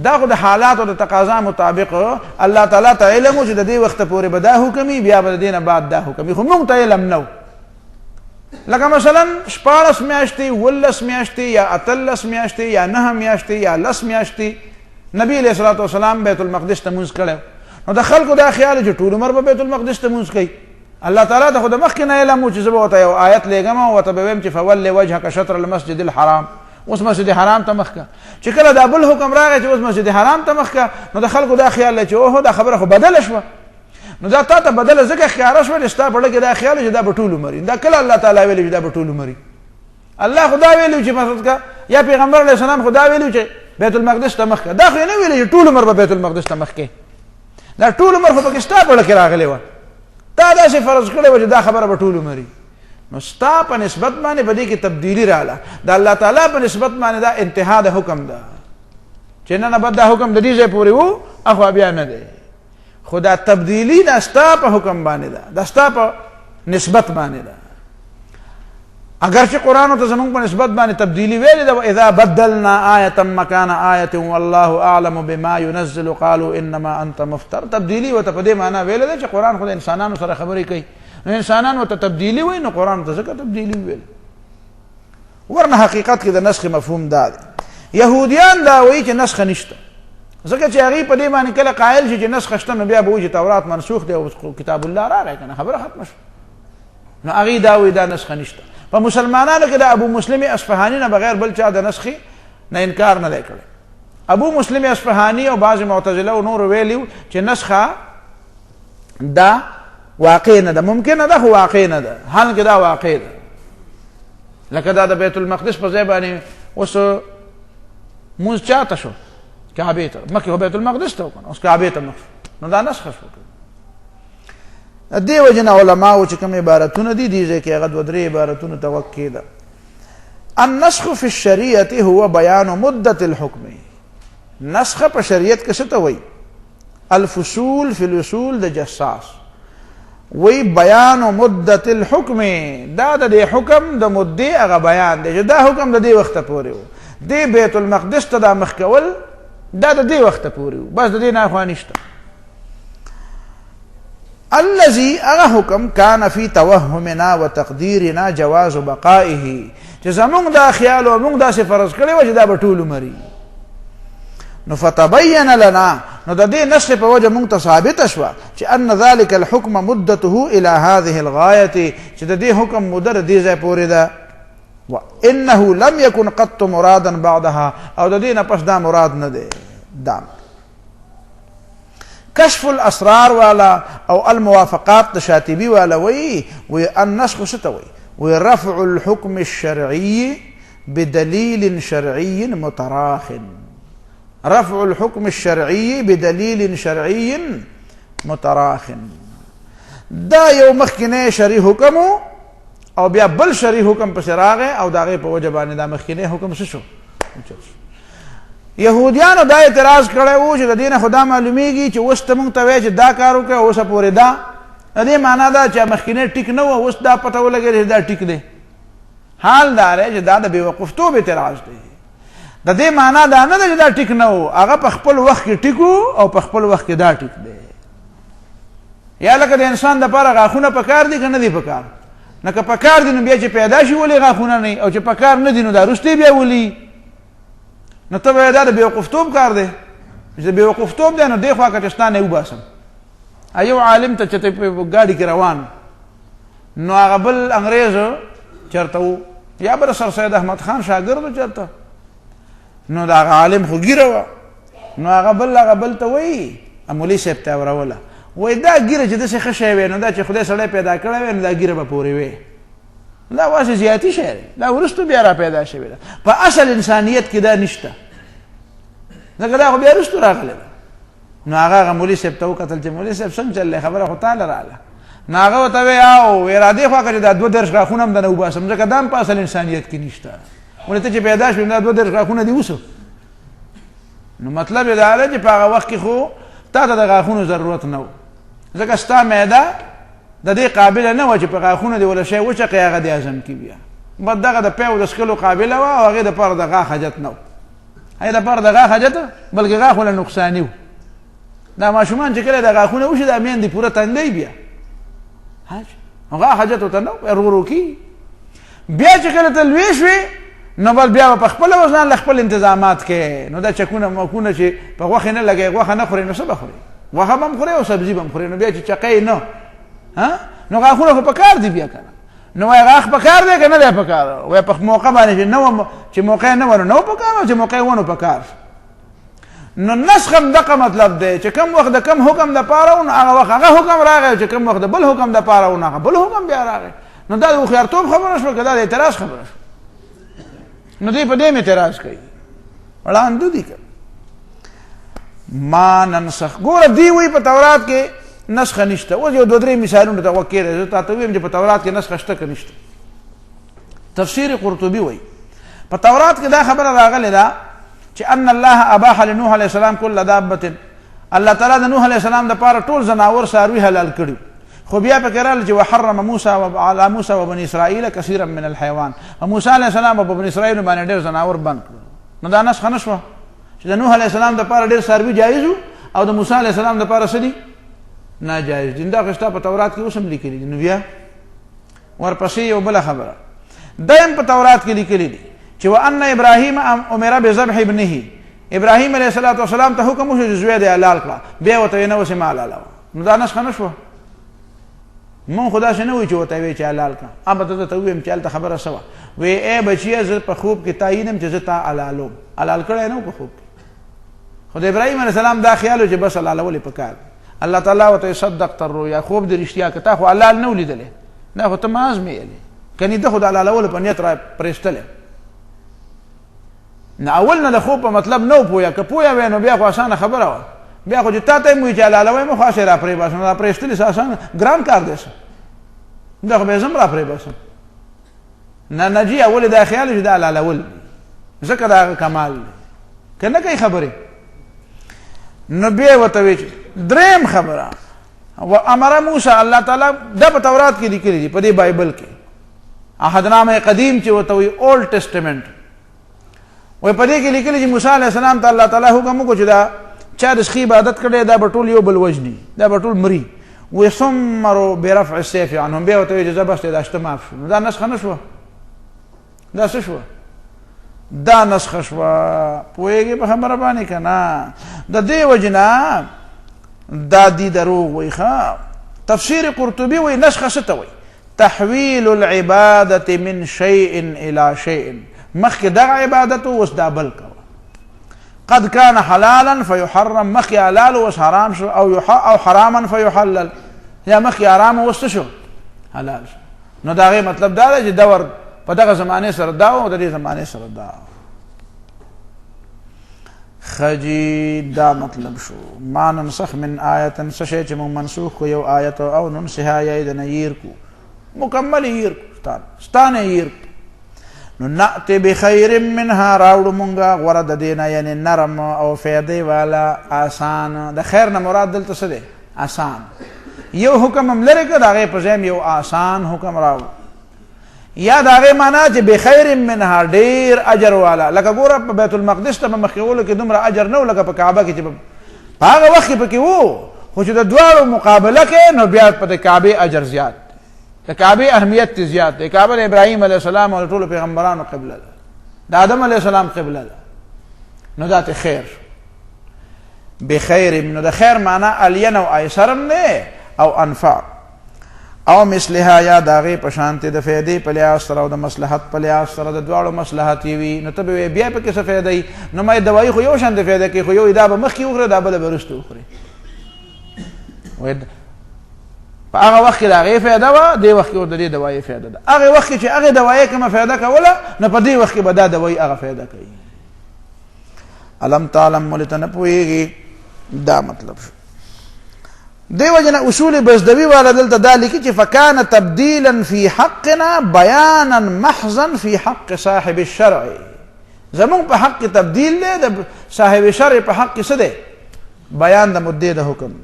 دا خو د حالات او د تقاضا مطابق الله تعالی ته علم و چې د دې وخته پورې به دا حکمي، بیا به د دې نه بعد دا حکمي، خو موږ ته علم نه و. لکه مثلا 14 میاشتې، 18 میاشتې یا 18 میاشتې یا 9 میاشتې یا 10 میاشتې نبی علیه الصلاة والسلام بیت المقدس ته مونځ کړی. نو د خلکو دا خیال چې ټول عمر به بیت المقدس ته مونځ کوي. الله تعالی ته خو د مخکې نه علم و چې زه به ورته یو آیت لیږم او ورته به ویم چې فول وجهک شطر المسجد الحرام، اوس مسجد حرام ته مخ کا. چې کله دا بل حکم راغی چې اوس مسجد حرام ته مخ کا، نو د خلکو دا خیال چې اوه دا خبره خو بدله شوه. نو دا تا ته بدله ځکه ښکاره شوه چې ستا په زړه کې دا خیال چې دا به ټول عمر وي. دا کله الله تعالی ویلي چې دا به ټول عمر وي؟ الله خدا ویلي چې مسجد کا یا پیغمبر علیه السلام خدا ویلي چې بیت المقدس ته مخ کا. دا خو نه ویلي چې ټول عمر به بیت المقدس ته مخ کې. دا ټول عمر خو پکې ستا په زړه کې راغلی وه. تا داسې فرض کړی وه چې دا خبره به ټول عمر وي. نو ستا په نسبت باندې په دې کې تبدیلی رااله. د الله تعالی په نسبت باندې دا انتها د حکم ده چې نه نه بد دا حکم د دې ځای پورې و، اخوا بیا نه دی. خو دا تبدیلی دا ستا په حکم باندې ده، دا ستا په نسبت باندې ده. اگرچه قرآن ته زمونږ په نسبت باندې تبدیلی ویلې ده، واذا بدلنا آیة مکان آیة والله اعلم بما ينزل قالوا انما انت مفتر. تبدیلی ورته په دې معنا ویلې ده چې قرآن خو د انسانانو سره خبرې کوي. نو انسانانو ته تبدیلی وایي، نو قرآن ته ځکه تبدیلی ویل. ورنه حقیقت کې د نسخ مفهوم دا دی. یهودیان دا وایي چې نسخه نشته، ځکه چې هغوی په دې باندې کله قایل شي چې نسخه شته، نو بیا به وایي چې تورات منسوخ دی او کتاب الله راغی، که نه خبره ختمه شوه. نو هغوی دا وایي دا نسخه نشته. په مسلمانانو کې د ابو مسلم اصفهاني نه بغیر بل چا د نسخې نه انکار نه دی کړی. ابو مسلم اصفهاني او بعض معتزله او نور ویلي چې نسخه دا واقع نه ده، ممکنه ده خو واقع نه ده. حال کې دا واقع ده. لکه دا د بیت المقدس په ځای باندې اوس مونځ چاته شو؟ کعبې ته. مخکې خو بیت المقدس ته وکړه، اوس کعبې ته مخ شو، نو دا نسخه شو. دې وجه نه علماو چې کوم عبارتونه دي دې ځای کې هغه 2-3 عبارتونو ته وقف کېده. النسخ فی الشریعة هو بیان مدة الحکم. نسخه په شریعت کې څه ته وایي؟ الفصول فی الوصول د جساس وی بیان مدت الحکم. دا د حکم د مدې هغه بیان دی چې دا حکم د دې وخته پورې و، دې بیت المقدس ته دا مخ کول دا د دې وخته پورې و، بس د دې نه خوا نشته. الذي هغه حکم کان فی توهمنا و تقدیرنا جواز بقائه، چې زمونږ دا خیال او موږ داسې فرض کړی و چې دا به ټول عمر وي. نو فتبین لنا، نو د دې نسخ په وجه مونږ ته ثابته شوه چې ان ذلك الحكم مدته الى هذه الغایة، چې د دې حکم مده د دې ځای پورې ده. وانه لم يكن قط مرادا بعدها، او د دې نه پس دا مراد نه دی. دا کشف الاسرار والا او الموافقات د شاطبی والا وی النسخ څه ته وی رفع الحكم الشرعي بدليل شرعي متراخ. رفع الحكم الشرعي بدليل شرعي متراخ. دا یو مخکنی شرعي حکم او بیا بل شرعي حکم پسې راغی او د هغې په وجه باندې دا مخکینی حکم څه شو. یهودیانو دا اعتراض کړی و چې د دې نه خو دا معلومیږي چې اوس ته موږ ته وایې چې دا کار وکړه اوسه پورې دا د دې معنا دا چې مخکینی ټیک نه و اوس دا پته ولګېده چې دا ټیک دی. حال دا دی چې دا د بېوقفتوب اعتراض دی. د دې معنا دا نه ده چې دا ټیک نه و، هغه په خپل وخت کې ټیک و او په خپل وخت کې دا ټیک دی. یا لکه د انسان دپاره غاښونه پکار دي که نه دي پکار؟ نه که پکار دي نو بیا چې پیدا شي ولې غاښونه نه او چې پکار نه دي نو دا وروسته بیا ولي. نو ته به دا د بېوقفتوب کار دی. چې د بېوقفتوب دی نو دې خوا که چې ستا نه وباسم. یو عالم ته چې ته په ګاډي کې روان نو هغه بل انګریز چېرته و یا به د سر سید احمد خان شاګرد و چېرته، نو د هغه عالم خو ګیره وه. نو هغه بل ته وایي مولوي صاحب ته یې وروله وایي دا ګیره چې داسې ښه شی وی نو دا چې خدای سړی پیدا کړی وی نو دا ګیره به پورې وی. دا واسې زیاتي شی دی، دا وروسته بیا را پیدا شوې ده. په اصل انسانیت کې دا نشته، ځکه دا خو بیا وروسته راغلی ده. نو هغه مولوي صاحب ته وکتل چې مولوي صاحب څنګه چل دی، خبره خو تاله راغله. نو هغه ورته وی وی را دې خوا که چې دا 2 غاښونه هم دنه وباسم ځکه دا هم په اصل انسانیت کې نشته. ولې ته چې پیدا شوې دا 2 غاښونه دي اوسه. نو مطلب یې دا دی چې په هغه وخت کې خو تا ته د غاښونو ضرورت نه و، ځکه ستا معده د دې قابله نه وه چې په غاښونو دې وله شی وچقې هغه دې هضم کړي. بیا بس دغه د پیو د څښلو قابله وه او هغې دپاره د غاښ حاجت نه و، هغې دپاره د غاښ حاجت بلکې غاښ وله نقصاني و. دا ماشومان چې کله د غاښونه وشي دا میندې پوره تنګوي بیا غاښ حاجت ورته نه و، ورو کېږي. بیا چې کله ته لوی شوې نو بل بیا په خپله وزن له خپل انتظامات کې نو دا چکونه مکونه چې په غوښې نه لګوي غوښه نه خورې نو څه به خورې؟ غوښه به هم خورې او سبزي به هم خورې. نو بیا چې چقی نه نو غاښونه خو پکار دي بیا که نه. نو وایي غاښ پکار دی که نه دی پکار؟ وایي په موقع باندې چې نه وه چې موقع نه وه نو نه و پکار او چې موقع وه نو پکار. نو نسخ هم دغه مطلب دی چې کوم وخت د کوم حکم دپاره و نو هغه وخت هغه حکم راغی، چې کوم وخت د بل حکم دپاره و نو هغه بل حکم بیا راغی. نو دا د هوښیارتوب خبره شوه که دا د اعتراض خبره شوه؟ نو دوی په دې اعتراض کوي. وړاندو دي که ما ننسخ. ګوره دوی وایي په تورات کې نسخه نشته. اوس یو 2-3 مثالونه ته غوږ کېږدی، زه تا ته ویم چې په تورات کې نسخه شته که نشته. تفسیر قرطبي وایي په تورات کې دا خبره راغلې ده چې ان الله اباح لنوح علیه السلام کل دابة، الله تعالی د نوح علیه السلام دپاره ټول زناور څاروي حلال کړي، خو بیا پکې راغله چې وحرم موسی علی موسی و بني اسرائیل کثیرا من الحیوان، موسی علیه السلام په بني اسرائیل باندې ډېر زناور بند کړل. نو دا نسخه نه شوه چې د نوح علیه السلام دپاره ډېر څاروي جایز وو او د موسی علیه السلام دپاره څه دي ناجایز دي. دا خو شته په تورات کې اوس هم لیکلي دي. نو بیا ورپسې یو بله خبره دا هم په تورات کې لیکلي دي چې وان ابراهیم امر بذبح ابنه، ابراهیم علیه السلام ته حکم وشو چې زوی دې حلال کړه، بیا ورته ویې نه اوس یې ما حلاله. نو دا نسخه نه شوه. مونږ خو داسې نه وایو چې ورته ویې چې حلال کړه. به ته ووایم چې هلته خبره څه وه؟ وی ای بچیه زه په خوب کې تا وینم چې زه تا حلالوم. حلال کړی نه و په خوب کې، خو د ابراهیم علیه السلام دا خیال و چې بس حلالول یې پکار. الله تعالی ورته صدقت الرؤیا، خوب دې رښتیا که تا خو حلال نه و لیدلی، دا خو ته ما ازمېیلی، کنې ده خو د حلالولو په نیت را پرېستلی. نه اول نه د خوب په مطلب نه و پوهه، که پوهه وی نو بیا خو اسانه خبره وه. بیا خو چې تا ته یې وایي چې حلالوی مه خو هسې را پرېباسم، را پرېستلي څه اسانه ګران کار دی څه، دا خو بیا زه هم را پرېباسم. نه جي اول دا خیال چې دا حلالول ځکه د هغه کمال دی، که نه کوي خبرې. نو بیا یې ورته وایي چې درېیم خبره وامر موسی، الله تعالی دا په تورات کې لیکلي دي، په دې بایبل کې عهدنامه قدیم چې ورته وایي اولډ ټیسټمنټ، وایي په دې کې لیکلي چې موسی علیه السلام ته الله تعالی حکم وکړو چې دا چا د سخي عبادت کړی دا به ټول یو بل وژني، دا به ټول مري. وایي ثمروا برفع السیف عنهم، بیا ورته وایي چې زه بس دا شته معاف شو. دا نسخه نه شوه، دا څه شوه؟ دا نسخه شوه. پوهېږې په خبره باندې که نه؟ د دې وجې نه دا دی دروغ وایي. ښه تفسیر قرطبي وایي نسخه څه ته وایي؟ تحویل العبادة من شیء الى شیء، مخکې دغه عبادت اوس دا بل کوه. قد كان حلالا فيحرم، مخکې حلال اوس حرام شو، او حراما فيحلل، یا مخکې حرام اوس څه شو حلال شو. نو د هغې مطلب دا دی چې دور په دغه زمانې سره دا او د دې زمانې سره دا. خجی دا مطلب شو. ما ننسخ من آیتا، څه شی چې موږ منسوخ کو یو آیت او ننسها یا یې د نه هیر کو، مکمل هیر کو. ستانه ير نو نأتي بخير منها راوړو مونږه غوره د دینه یعنی نرم او فایدې والا آسان د خیر نه مراد دلته څه دی آسان یو حکم هم لري که د هغې په ځای یو آسان حکم راوړو یا د هغې معنا چې بخیر منها ډېر اجر والا لکه ګوره په بیت المقدس ته به مخکې وولو کې دومره اجر نه و لکه په کعبه کې چې په هغه وخت کې پکې و خو چې د دواړو مقابله کې نو بیا په د کعبې اجر زیات د کعبې اهمیت تی زیات دی کعبه د ابراهیم علیه السلام او د ټولو پیغمبرانو قبله ده د آدم علیه السلام قبله ده نو دا ته خیر بخیر نو د خیر معنا الین او ایسر هم دی او انفع او مثلها یا د هغې په شانتې د فایدې په لحاظ سره او د مصلحت په لحاظ سره د دواړو مصلحت یې وي نو ته به بیا پکې څه فایده وي نو ما دوایي خو یو شان د فایده کوي خو یو دا به مخکې وخوري دا بله به وروسته وخوري په هغه وخت کې د هغې فایده وه دې وخت کې ور د دې دوایي فایده ده هغې وخت کې چې هغې دوایي کومه فایده کوله نو په دې وخت کې به دا دوایي هغه فایده کوي علم تعلم ولې ته نه پوهېږي دا مطلب شو دې وجه نه اصول بزدوي والا دلته دا لیکي چې فکان تبدیلا فی حقنا بیانا محضا فی حق صاحب الشرع زمونږ په حق کې تبدیل دی د صاحب شرع په حق کې څه دی بیان د مدې د حکم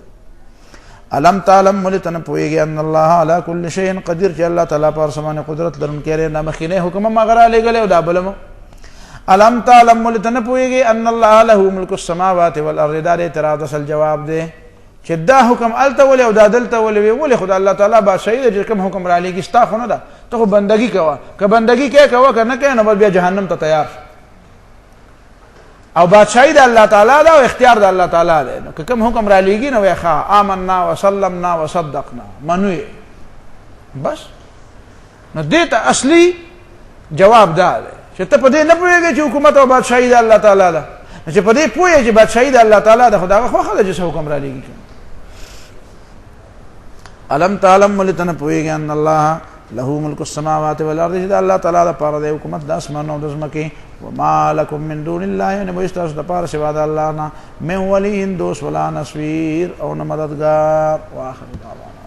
علم تعلم ولې ته نه پوهېږي ان الله علی کل شیء قدیر چې الله تعالی په هر څه باندې قدرت لرونکی دی دا مخکینی حکم هم هغه رالیږلی او دا بل هم علم تعلم ولې ته نه پوهېږي ان الله له ملک السماوات والارض دا د اعتراض اصل جواب دی چې دا حکم الته ولې او دا دلته ولې ولې خو د الله تعالی بادشاهي ده چې کوم حکم رالیږي ستا خو نه ده ته خو بندګي کوه که بندګي کوې کوه که نه کوې نو بس بیا جهنم ته تیار او بادشاہی د الله تعالی دا او اختیار د الله تعالی دی نو که کوم حکم را لیږي نو وایي ښه آمنا وسلمنا وصدقنا منو یې بس نو دې ته اصلي جواب دا دی چې ته په دې نه پوهېږې چې حکومت او بادشاہي د الله تعالی ده چې په دې پوهې چې بادشاہي د الله تعالی ده خو د هغه خوښه ده چې څه حکم را لیږي علم تعلم ولې ته نه پوهېږې ان الله له ملک السماوات والارض چې د الله تعالی دپاره دی حکومت د اسمانو او د ځمکې وما لكم من دون الله یعنی به ستاسو دپاره سوا د الله نه من ولي دوست ولا نصير او نه مددګار واخر دعوانا